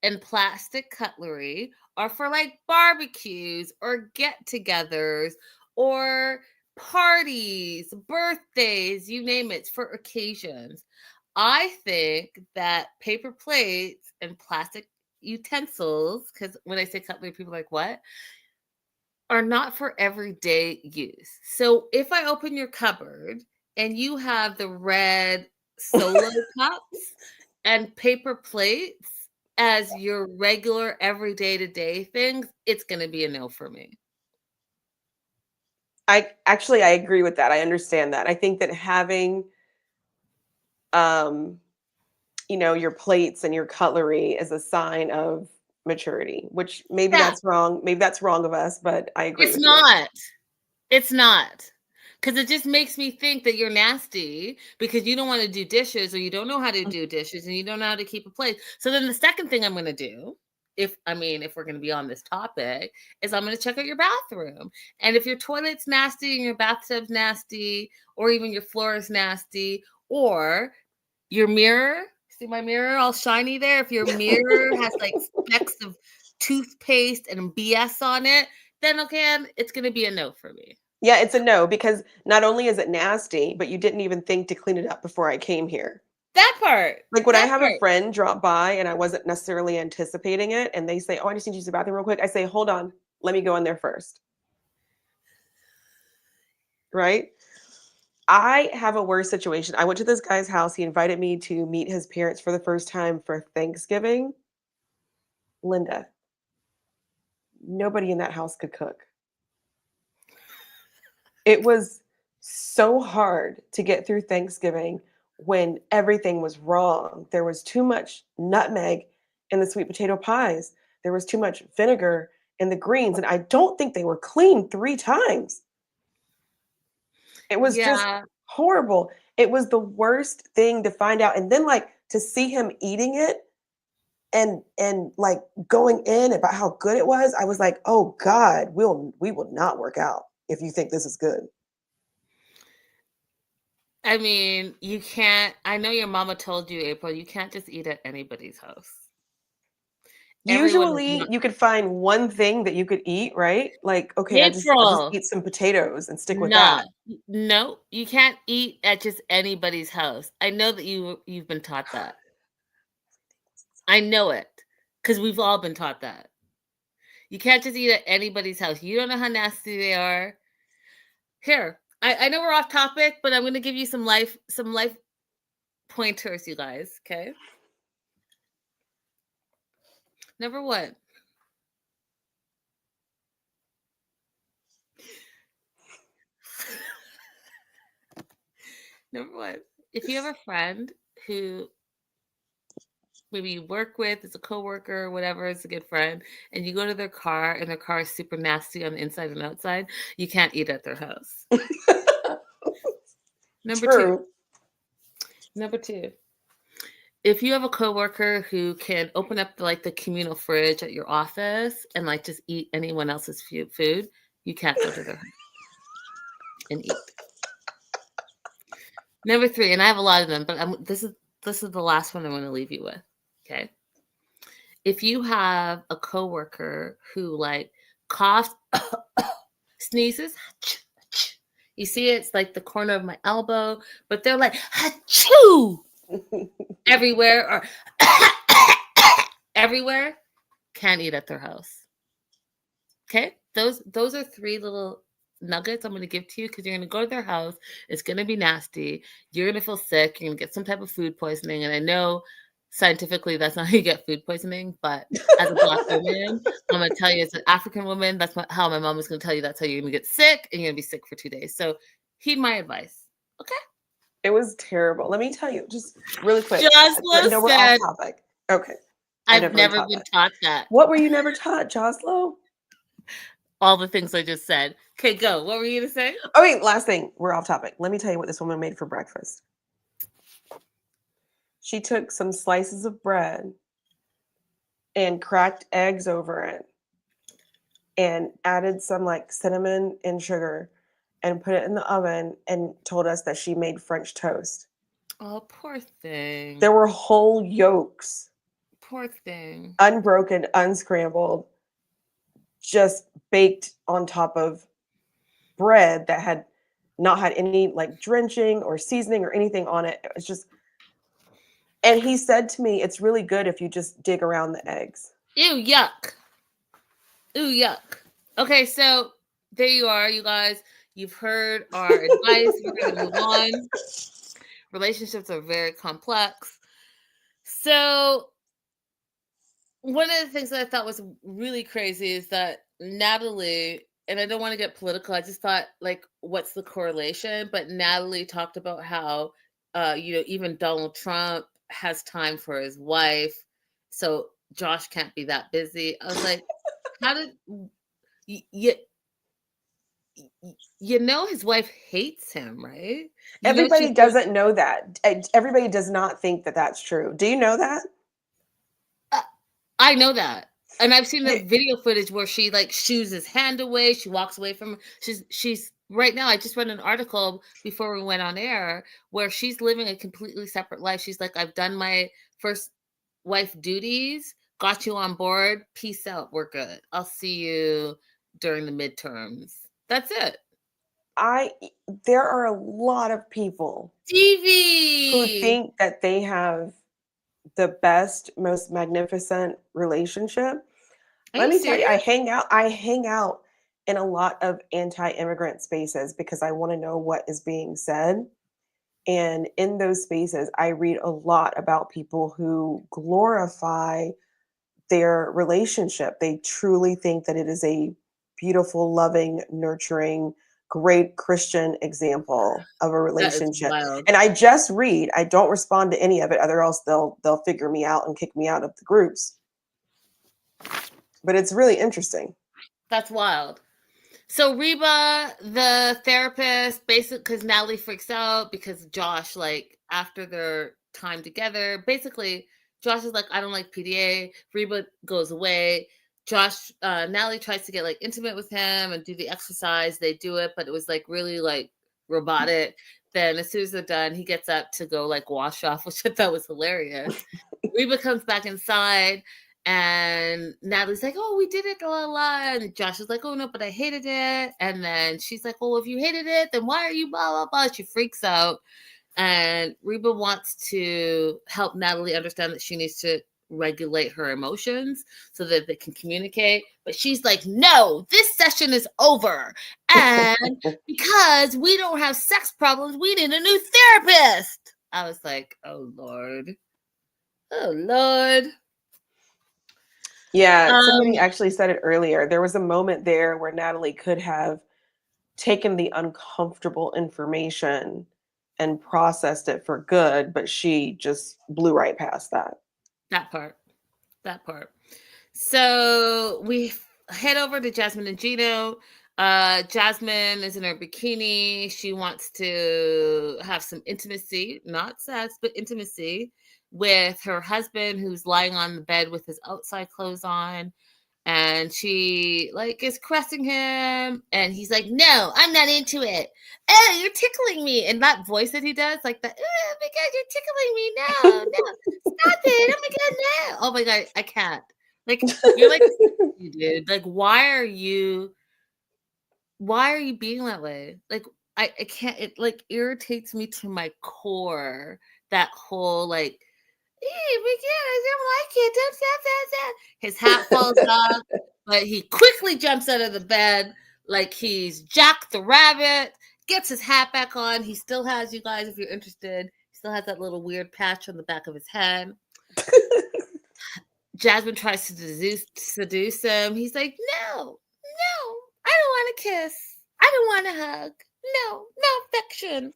and plastic cutlery are for like barbecues or get-togethers or parties, birthdays, you name it, for occasions. I think that paper plates and plastic utensils, because when I say cutlery, people are like, what? Are not for everyday use. So if I open your cupboard and you have the red solo cups and paper plates as your regular everyday to day things, it's going to be a no for me. I agree with that. I understand that. I think that having your plates and your cutlery is a sign of maturity, which maybe Yeah, that's wrong. Maybe that's wrong of us, but I agree it's with you. not. It's not. Because it just makes me think that you're nasty because you don't want to do dishes or you don't know how to do dishes and you don't know how to keep a plate. So then the second thing I'm going to do, if we're going to be on this topic, is I'm going to check out your bathroom. And if your toilet's nasty and your bathtub's nasty, or even your floor is nasty, or your mirror, see my mirror all shiny there? If your mirror has like specks of toothpaste and BS on it, then okay, it's going to be a no for me. Yeah, it's a no because not only is it nasty, but you didn't even think to clean it up before I came here. That part. Like when I That have a part. friend drop by and I wasn't necessarily anticipating it, and they say, "Oh, I just need to use the bathroom real quick," I say, "Hold on, let me go in there first." Right? I have a worse situation. I went to this guy's house. He invited me to meet his parents for the first time for Thanksgiving. Linda, nobody in that house could cook. It was so hard to get through Thanksgiving when everything was wrong. There was too much nutmeg in the sweet potato pies. There was too much vinegar in the greens, and I don't think they were cleaned 3 times. It was just Yeah. horrible. It was the worst thing to find out, and then, like, to see him eating it and, like, going in about how good it was, I was like, "Oh god, we will not work out if you think this is good." I mean, you can't. I know your mama told you, April, you can't just eat at anybody's house. Everyone is Usually, not. you could find one thing that you could eat, right? Like, "Okay, I'll just April. eat some potatoes and stick with Nah. that." No, you can't eat at just anybody's house. I know that you've been taught that. I know it because we've all been taught that. You can't just eat at anybody's house. You don't know how nasty they are. Here, I know we're off topic, but I'm going to give you some life pointers, you guys. Okay. Number one. Number one, if you have a friend who maybe you work with, is a coworker, whatever, is a good friend, and you go to their car and their car is super nasty on the inside and outside, you can't eat at their house. Number two. True. Number two. If you have a coworker who can open up the communal fridge at your office and like just eat anyone else's food, you can't go to their house and eat. Number three, and I have a lot of them, but this is the last one I'm going to leave you with. Okay. If you have a coworker who like coughs, sneezes, you see it's like the corner of my elbow, but they're like achoo everywhere or everywhere, can't eat at their house. Okay, those are 3 little nuggets I'm going to give to you because you're going to go to their house. It's going to be nasty. You're going to feel sick. You're going to get some type of food poisoning. And I know scientifically that's not how you get food poisoning, but as a Black woman, I'm going to tell you as an African woman, that's how my mom was going to tell you that's how you're going to get sick and you're going to be sick for 2 days. So heed my advice. Okay. It was terrible. Let me tell you, just really quick. Joslo No, we're said, off topic. Okay. I've never been taught that. What were you never taught, Joslo? all the things I just said. Okay, go. What were you gonna say? Oh, wait, last thing. We're off topic. Let me tell you what this woman made for breakfast. She took some slices of bread and cracked eggs over it and added some like cinnamon and sugar and put it in the oven and told us that she made French toast. Oh, poor thing. There were whole yolks, Poor thing. unbroken, unscrambled, just baked on top of bread that had not had any like drenching or seasoning or anything on it. It was just, and he said to me, it's really good if you just dig around the eggs. Ew, yuck. Ooh, yuck. Okay, so there you are, you guys. You've heard our advice. We're going to move on. Relationships are very complex. So, one of the things that I thought was really crazy is that Natalie, and I don't want to get political, I just thought, like, what's the correlation? But Natalie talked about how, even Donald Trump has time for his wife. So, Josh can't be that busy. I was like, how did his wife hates him, right? Everybody doesn't know that. Everybody does not think that that's true. Do you know that? I know that. And I've seen the video footage where she like shoos his hand away. She walks away from him. She's right now. I just read an article before we went on air where she's living a completely separate life. She's like, I've done my first wife duties, got you on board. Peace out. We're good. I'll see you during the midterms. That's it. There are a lot of people Stevie who think that they have the best, most magnificent relationship. Let me tell you, I hang out in a lot of anti-immigrant spaces because I want to know what is being said. And in those spaces, I read a lot about people who glorify their relationship. They truly think that it is a beautiful, loving, nurturing, great Christian example of a relationship. And I just read, I don't respond to any of it, other else they'll figure me out and kick me out of the groups. But it's really interesting. That's wild. So Reba, the therapist, basically, because Natalie freaks out because Josh, like, after their time together, basically, Josh is like, I don't like PDA. Reba goes away. Natalie tries to get like intimate with him and do the exercise. They do it, but it was like really like robotic. Then as soon as they're done, he gets up to go like wash off, which I thought was hilarious. Reba comes back inside. And Natalie's like, oh, we did it, la la la. And Josh is like, oh no, but I hated it. And then she's like, well, if you hated it, then why are you blah blah blah? She freaks out. And Reba wants to help Natalie understand that she needs to regulate her emotions so that they can communicate. But she's like, no, this session is over. And because we don't have sex problems, we need a new therapist. I was like, oh Lord. Oh Lord. Yeah, somebody actually said it earlier. There was a moment there where Natalie could have taken the uncomfortable information and processed it for good, but she just blew right past that. That part. So we head over to Jasmine and Gino. Jasmine is in her bikini. She wants to have some intimacy, not sex, but intimacy with her husband who's lying on the bed with his outside clothes on. And she like is caressing him and he's like, no, I'm not into it. Oh, you're tickling me. And that voice that he does, like that, oh my God, you're tickling me. No, stop it. Oh my God, no. Oh my God, I can't. Like, you're like, dude, like, why are you being that way? Like, I can't, it like irritates me to my core, that whole like, I don't like it. His hat falls off, but he quickly jumps out of the bed like he's Jack the Rabbit, gets his hat back on. He still has, you guys, if you're interested, he still has that little weird patch on the back of his head. Jasmine tries to seduce him. He's like, no, I don't want to kiss. I don't want to hug. No affection.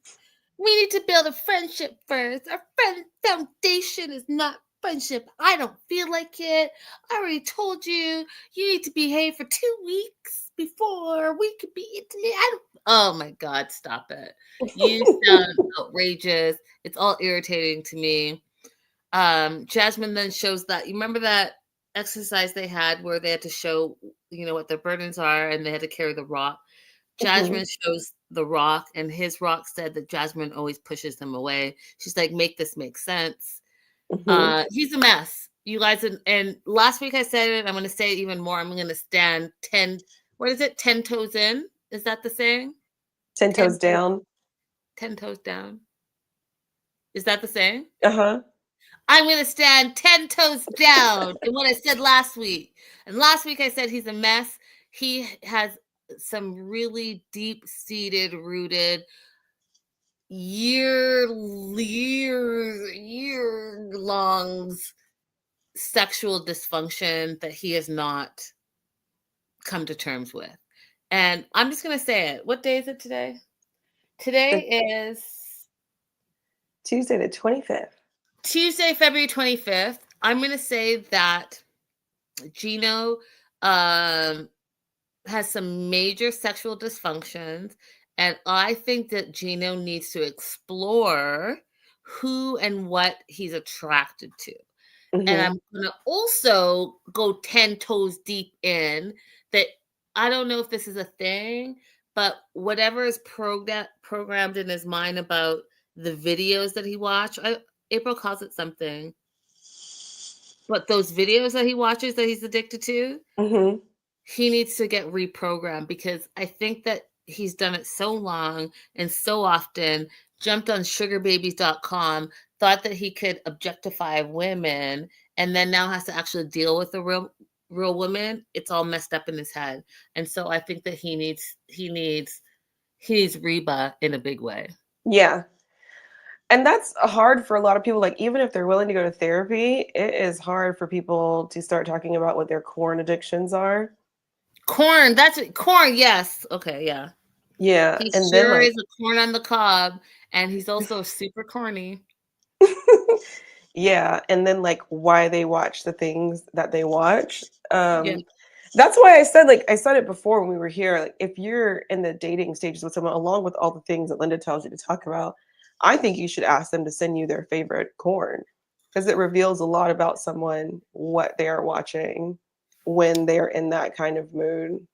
We need to build a friendship first. Our friend foundation is not friendship. I don't feel like it. I already told you. You need to behave for 2 weeks before we could be intimate. Oh my God, stop it. You sound outrageous. It's all irritating to me. Jasmine then shows that, you remember that exercise they had where they had to show, what their burdens are and they had to carry the rock. Jasmine shows the rock, and his rock said that Jasmine always pushes him away. She's like, make this make sense. He's a mess, you guys. And last week I said it. I'm going to say it even more. I'm going to stand 10 toes in. Is that the saying? 10 toes down. 10 toes down. Is that the saying? Uh-huh. I'm going to stand 10 toes down in what I said last week. And last week I said he's a mess. He has some really deep-seated, rooted, year-long sexual dysfunction that he has not come to terms with. And I'm just going to say it. What day is it today? Today is Tuesday the 25th. Tuesday, February 25th. I'm going to say that Gino has some major sexual dysfunctions, and I think that Gino needs to explore who and what he's attracted to. And I'm going to also go 10 toes deep in that. I don't know if this is a thing, but whatever is programmed in his mind about the videos that he watched, April calls it something, but those videos that he watches that he's addicted to, he needs to get reprogrammed, because I think that he's done it so long and so often, jumped on sugarbabies.com, thought that he could objectify women, and then now has to actually deal with the real woman. It's all messed up in his head. And so I think that he needs Reba in a big way. Yeah. And that's hard for a lot of people. Like, even if they're willing to go to therapy, it is hard for people to start talking about what their corn addictions are. Corn, yes. Okay, yeah. Yeah. He and sure then, is a corn on the cob, and he's also super corny. yeah. And then, like, why they watch the things that they watch. Yeah. That's why I said it before when we were here, like, if you're in the dating stages with someone, along with all the things that Linda tells you to talk about, I think you should ask them to send you their favorite corn, because it reveals a lot about someone, what they are watching when they're in that kind of mood.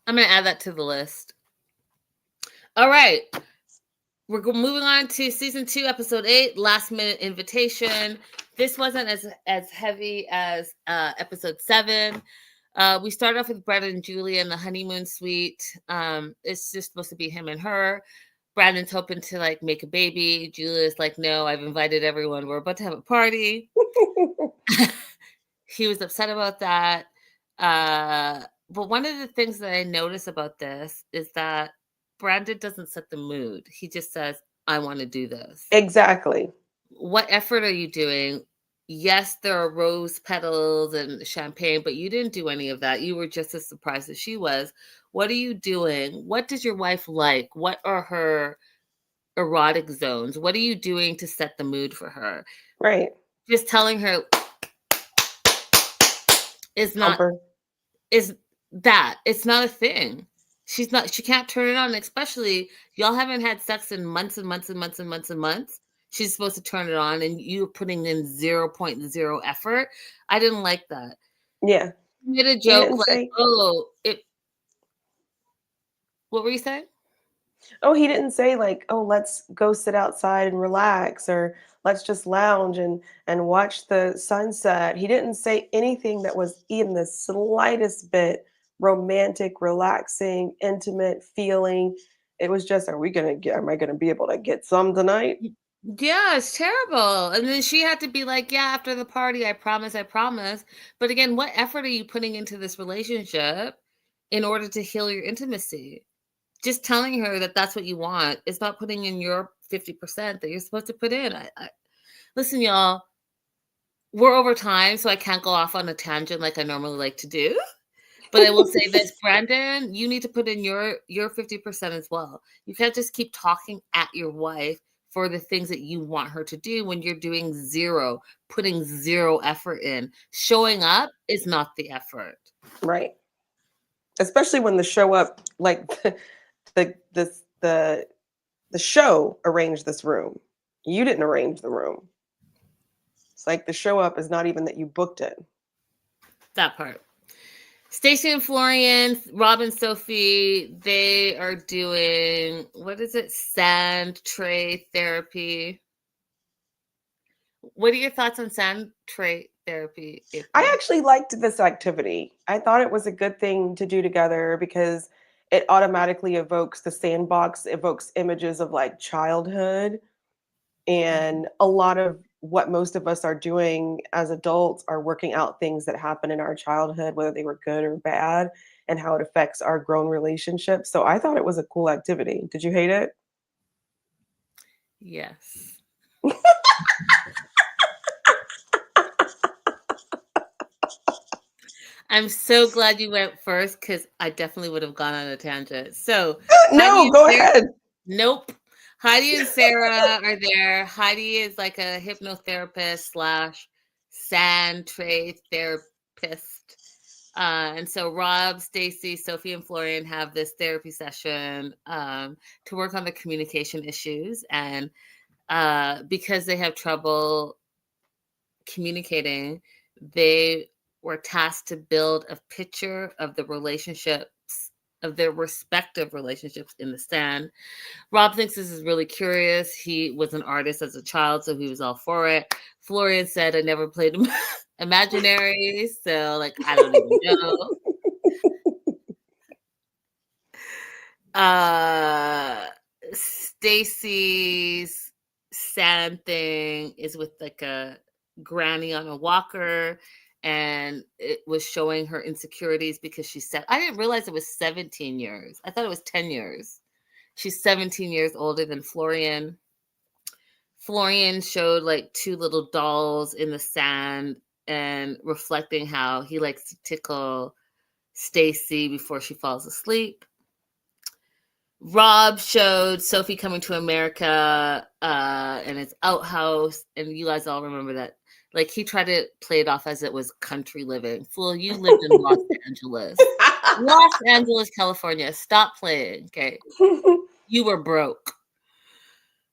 I'm going to add that to the list. All right. We're moving on to season 2, episode 8, last minute invitation. This wasn't as heavy as episode 7. We start off with Brandon and Julia in the honeymoon suite. It's just supposed to be him and her. Brandon's hoping to like make a baby. Julia's like, no, I've invited everyone. We're about to have a party. He was upset about that. But one of the things that I notice about this is that Brandon doesn't set the mood. He just says, I want to do this. Exactly. What effort are you doing? Yes, there are rose petals and champagne, but you didn't do any of that. You were just as surprised as she was. What are you doing? What does your wife like? What are her erotic zones? What are you doing to set the mood for her? Right. Just telling her it's not a thing. She can't turn it on, especially y'all haven't had sex in months and months and months and months and months. She's supposed to turn it on and you're putting in 0.0 effort. I didn't like that. Yeah. You made a joke like, what were you saying? Oh, he didn't say like, oh, let's go sit outside and relax, or let's just lounge and watch the sunset. He didn't say anything that was even the slightest bit romantic, relaxing, intimate feeling. It was just, am I going to be able to get some tonight? Yeah, it's terrible. And then she had to be like, yeah, after the party, I promise. But again, what effort are you putting into this relationship in order to heal your intimacy? Just telling her that that's what you want is not putting in your 50% that you're supposed to put in. Listen, y'all, we're over time, so I can't go off on a tangent like I normally like to do. But I will say this, Brandon, you need to put in your 50% as well. You can't just keep talking at your wife for the things that you want her to do when you're doing zero, putting zero effort in. Showing up is not the effort. Right. Especially when the show up, like the the show arranged this room. You didn't arrange the room. It's like the show up is not even that you booked it. That part. Stacey and Florian, Rob and Sophie, they are doing, what is it? Sand tray therapy. What are your thoughts on sand tray therapy? I actually liked this activity. I thought it was a good thing to do together because it automatically evokes the sandbox, evokes images of like childhood. And a lot of what most of us are doing as adults are working out things that happen in our childhood, whether they were good or bad, and how it affects our grown relationships. So I thought it was a cool activity. Did you hate it? Yes. I'm so glad you went first because I definitely would have gone on a tangent. So No, go ahead. Nope. Heidi and Sarah are there. Heidi is like a hypnotherapist / sand tray therapist. And so Rob, Stacey, Sophie, and Florian have this therapy session to work on the communication issues. And because they have trouble communicating, they were tasked to build a picture of the relationships, of their respective relationships in the stand. Rob thinks this is really curious. He was an artist as a child, so he was all for it. Florian said, I never played imaginary, so like, I don't even know. Stacey's sand thing is with like a granny on a walker, and it was showing her insecurities because she said, I didn't realize it was 17 years. I thought it was 10 years. She's 17 years older than Florian. Florian showed like 2 little dolls in the sand and reflecting how he likes to tickle Stacey before she falls asleep. Rob showed Sophie coming to America and its outhouse, and you guys all remember that. Like, he tried to play it off as it was country living. Fool, you lived in Los Angeles. Los Angeles, California. Stop playing, okay? You were broke.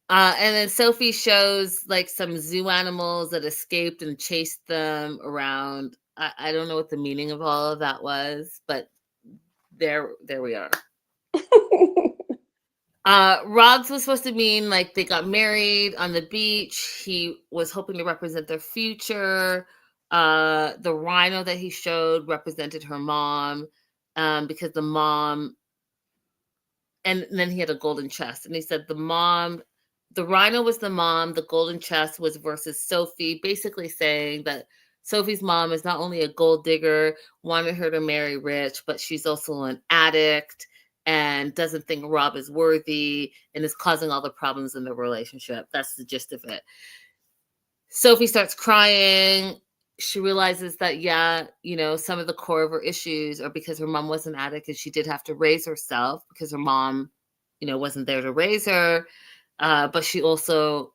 And then Sophie shows like some zoo animals that escaped and chased them around. I don't know what the meaning of all of that was, but there we are. Rob's was supposed to mean like they got married on the beach. He was hoping to represent their future. The rhino that he showed represented her mom, because the mom, and then he had a golden chest, and he said the rhino was the mom, the golden chest was versus Sophie, basically saying that Sophie's mom is not only a gold digger, wanted her to marry rich, but she's also an addict and doesn't think Rob is worthy and is causing all the problems in the relationship. That's the gist of it. Sophie starts crying. She realizes that, some of the core of her issues are because her mom was an addict and she did have to raise herself because her mom, wasn't there to raise her. But she also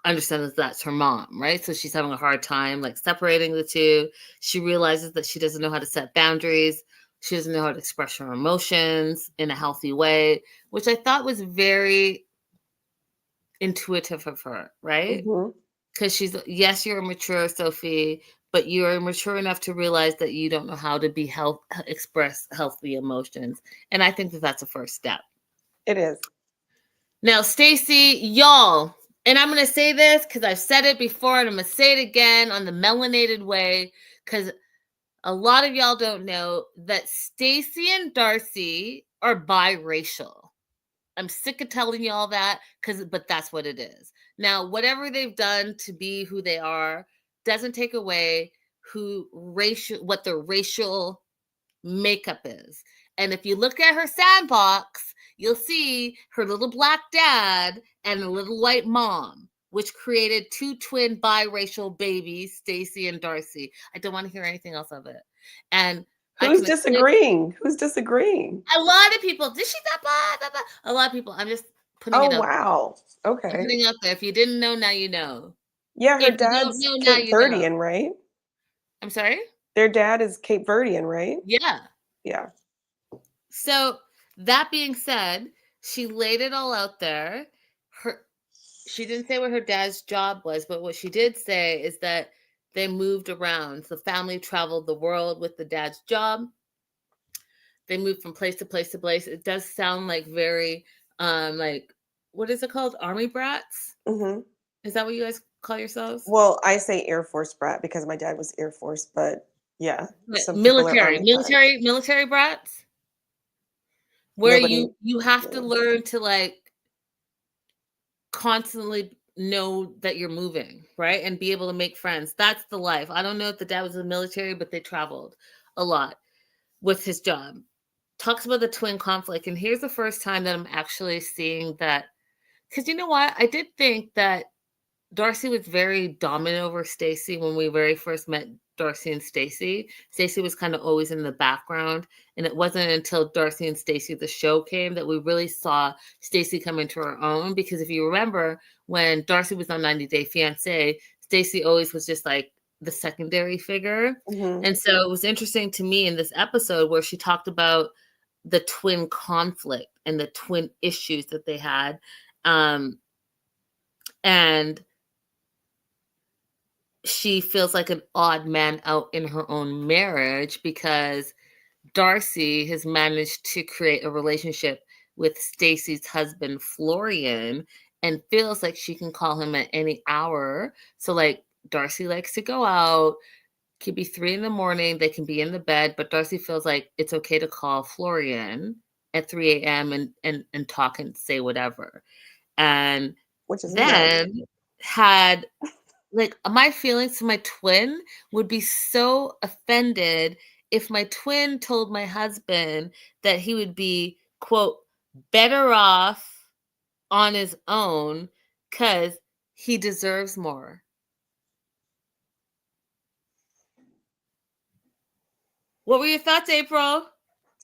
understands that's her mom, right? So she's having a hard time like separating the two. She realizes that she doesn't know how to set boundaries. She doesn't know how to express her emotions in a healthy way, which I thought was very intuitive of her, right? Because she's, yes, you're mature, Sophie, but you're mature enough to realize that you don't know how to express healthy emotions. And I think that that's a first step. It is. Now, Stacey, y'all, and I'm going to say this because I've said it before and I'm going to say it again on the melanated way, because a lot of y'all don't know that Stacey and Darcy are biracial. I'm sick of telling y'all that, but that's what it is. Now, whatever they've done to be who they are doesn't take away what their racial makeup is. And if you look at her sandbox, you'll see her little black dad and a little white mom, which created 2 twin biracial babies, Stacey and Darcy. I don't want to hear anything else of it. And who's disagreeing? Who's disagreeing? A lot of people. Did she that blah, blah, blah? A lot of people. I'm just Putting it Oh, out there. wow. I'm Okay. putting it out there. If you didn't know, now you know. Yeah, her If you don't dad's know, now Cape you know. Verdean, right? I'm sorry? Their dad is Cape Verdean, right? Yeah. Yeah. So that being said, she laid it all out there. She didn't say what her dad's job was, but what she did say is that they moved around. The family traveled the world with the dad's job. They moved from place to place to place. It does sound like very like, what is it called? Army brats? Mhm. Is that what you guys call yourselves? Well, I say Air Force brat because my dad was Air Force, but yeah, Like some people are military, Army brats. military brats, where Nobody you have to yeah. learn to like constantly know that you're moving, right? And be able to make friends. That's the life. I don't know if the dad was in the military, but they traveled a lot with his job. Talks about the twin conflict. And here's the first time that I'm actually seeing that. Because you know what? I did think that Darcy was very dominant over Stacy when we very first met Darcy and Stacy. Stacy was kind of always in the background, and it wasn't until Darcy and Stacy the show came that we really saw Stacy come into her own. Because if you remember, when Darcy was on 90 Day Fiancé, Stacy always was just like the secondary figure. Mhm. And so it was interesting to me in this episode where she talked about the twin conflict and the twin issues that they had. And she feels like an odd man out in her own marriage because Darcy has managed to create a relationship with Stacy's husband Florian and feels like she can call him at any hour. So like Darcy likes to go out, could be 3 a.m, they can be in the bed, but Darcy feels like it's okay to call Florian at 3 a.m. and talk and say whatever. And Which is nice. then had like my feelings to my twin would be so offended if my twin told my husband that he would be, quote, better off on his own because he deserves more. What were your thoughts, April?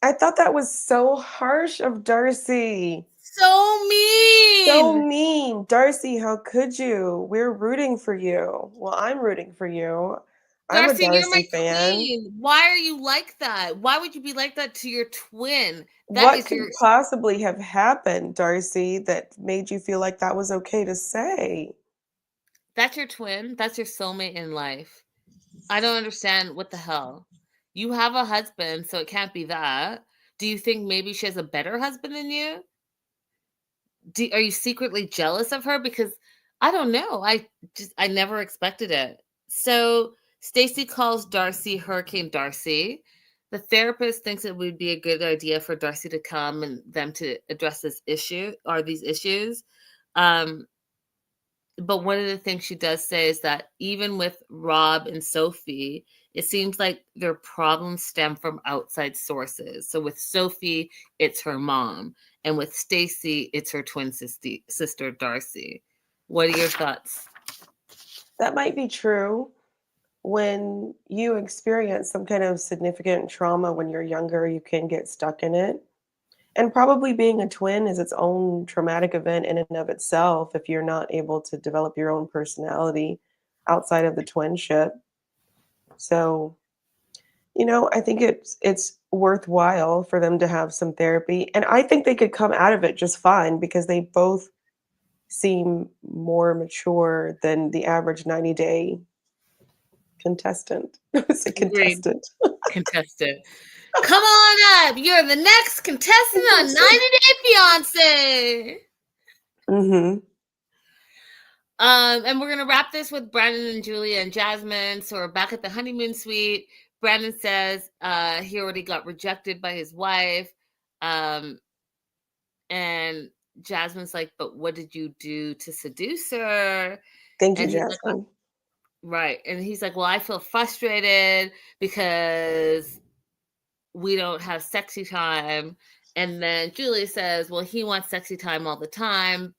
I thought that was so harsh of Darcy. So So mean. mean. Darcy, how could you? We're rooting for you. Well, I'm rooting for you. I'm a Darcy, you're my Darcy fan. queen. Why are you like that? Why would you be like that to your twin? That What is your could possibly have happened, Darcy, that made you feel like that was okay to say? that's your twin. That's your soulmate in life. I don't understand what the hell. You have a husband, so it can't be that. Do you think maybe she has a better husband than you? Are you secretly jealous of her? Because I don't know. I never expected it. So Stacy calls Darcy Hurricane Darcy. The therapist thinks it would be a good idea for Darcy to come and them to address this issue or these issues. Um, but one of the things she does say is that even with Rob and Sophie, it seems like their problems stem from outside sources. So with Sophie, it's her mom, and with Stacy, it's her twin sister Darcy. What are your thoughts? That might be true. When you experience some kind of significant trauma when you're younger, you can get stuck in it. And probably being a twin is its own traumatic event in and of itself if you're not able to develop your own personality outside of the twinship. So, I think it's worthwhile for them to have some therapy. And I think they could come out of it just fine because they both seem more mature than the average 90-day contestant. It's a Agreed. contestant. Contestant. Come on up. You're the next contestant on 90 Day Fiance. Mhm. And we're gonna wrap this with Brandon and Julia and Jasmine. So we're back at the honeymoon suite. Brandon says he already got rejected by his wife. And Jasmine's like, but what did you do to seduce her? Thank you, And he's like, Jasmine. right. And he's like, well, I feel frustrated because we don't have sexy time. And then Julia says, well, he wants sexy time all the time,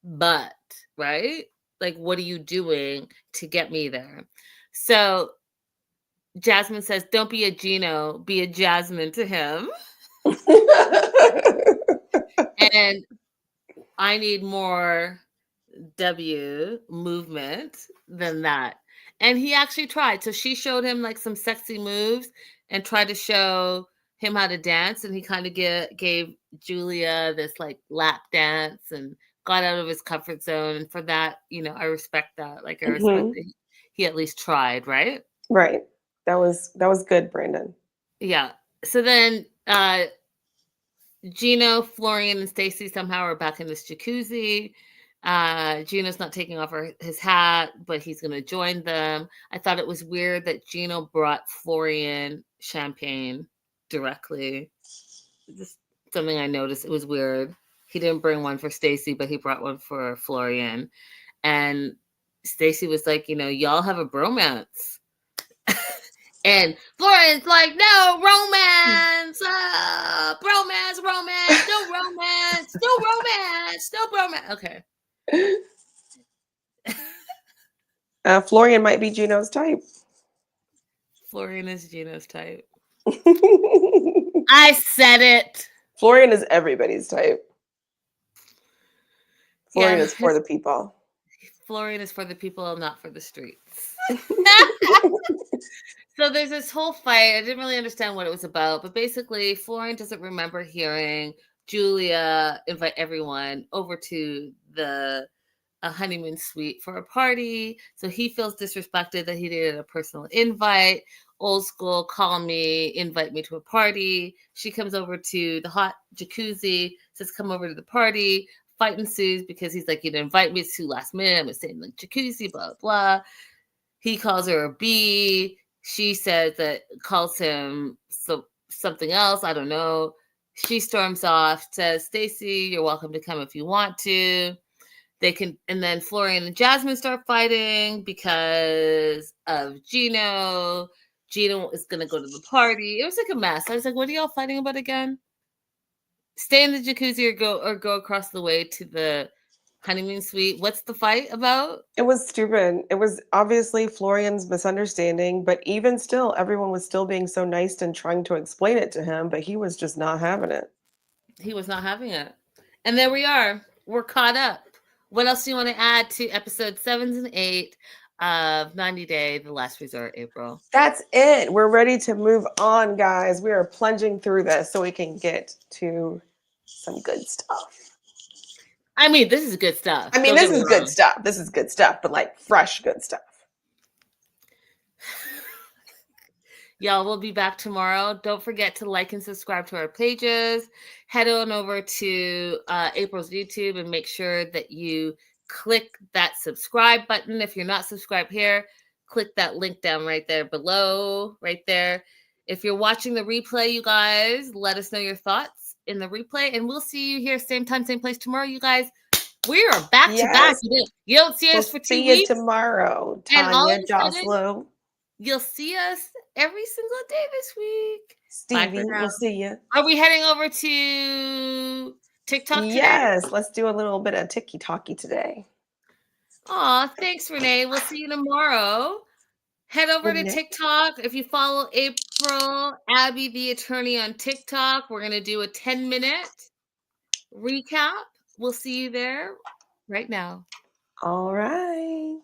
but, right? Like, what are you doing to get me there? So Jasmine says, don't be a Gino, be a Jasmine to him. And I need more W movement than that. And he actually tried. So she showed him like some sexy moves and tried to show him how to dance. And he kind of gave Julia this like lap dance and got out of his comfort zone. And for that, I respect that. Like I respect Mhm. that he at least tried, right? Right. That was good, Brandon. Yeah. So then Gino, Florian, and Stacy somehow are back in this jacuzzi. Gino's not taking off his hat, but he's going to join them. I thought it was weird that Gino brought Florian champagne directly. Just something I noticed. It was weird. He didn't bring one for Stacy, but he brought one for Florian. And Stacy was like, y'all have a bromance. And Florian's like, no romance, bromance, romance, no romance, no romance, no bromance. Okay. Florian might be Gino's type. Florian is Gino's type. I said it. Florian is everybody's type. Florian Yeah, is for the people. Florian is for the people, not for the streets. So there's this whole fight. I didn't really understand what it was about, but basically, Florian doesn't remember hearing Julia invite everyone over to the honeymoon suite for a party. So he feels disrespected that he did a personal invite. Old school, call me, invite me to a party. She comes over to the hot jacuzzi, says, come over to the party. Fight ensues because he's like, you didn't invite me. It's too last minute. I'm staying in the jacuzzi, blah, blah. He calls her a B. She says that calls him something else. I don't know. She storms off, says, Stacy, you're welcome to come if you want to. And then Florian and Jasmine start fighting because of Gino. Gino is going to go to the party. It was like a mess. I was like, what are y'all fighting about again? Stay in the jacuzzi or go across the way to the honeymoon suite. What's the fight about? It was stupid. It was obviously Florian's misunderstanding, but even still, everyone was still being so nice and trying to explain it to him, but he was just not having it. He was not having it. And there we are. We're caught up. What else do you want to add to episode 7 and 8 of 90 Day, The Last Resort, April? That's it. We're ready to move on, guys. We are plunging through this so we can get to some good stuff. I mean, this is good stuff. I mean, this is good stuff. This is good stuff, but like fresh good stuff. Y'all, we'll be back tomorrow. Don't forget to like and subscribe to our pages. Head on over to April's YouTube and make sure that you click that subscribe button. If you're not subscribed here, click that link down right there below, right there. If you're watching the replay, you guys, let us know your thoughts in the replay. And we'll see you here same time, same place tomorrow, you guys. We are back to back. You don't see us for 2 see weeks. You tomorrow, And all Tanya of a sudden, Joslo. You'll see us every single day this week. Stevie, we'll see you. Are we heading over to TikTok today? Yes, let's do a little bit of tiki-talkie today. Aw, thanks, Renee. We'll see you tomorrow. Head over to TikTok. If you follow April, Abby the Attorney on TikTok, we're going to do a 10-minute recap. We'll see you there right now. All right.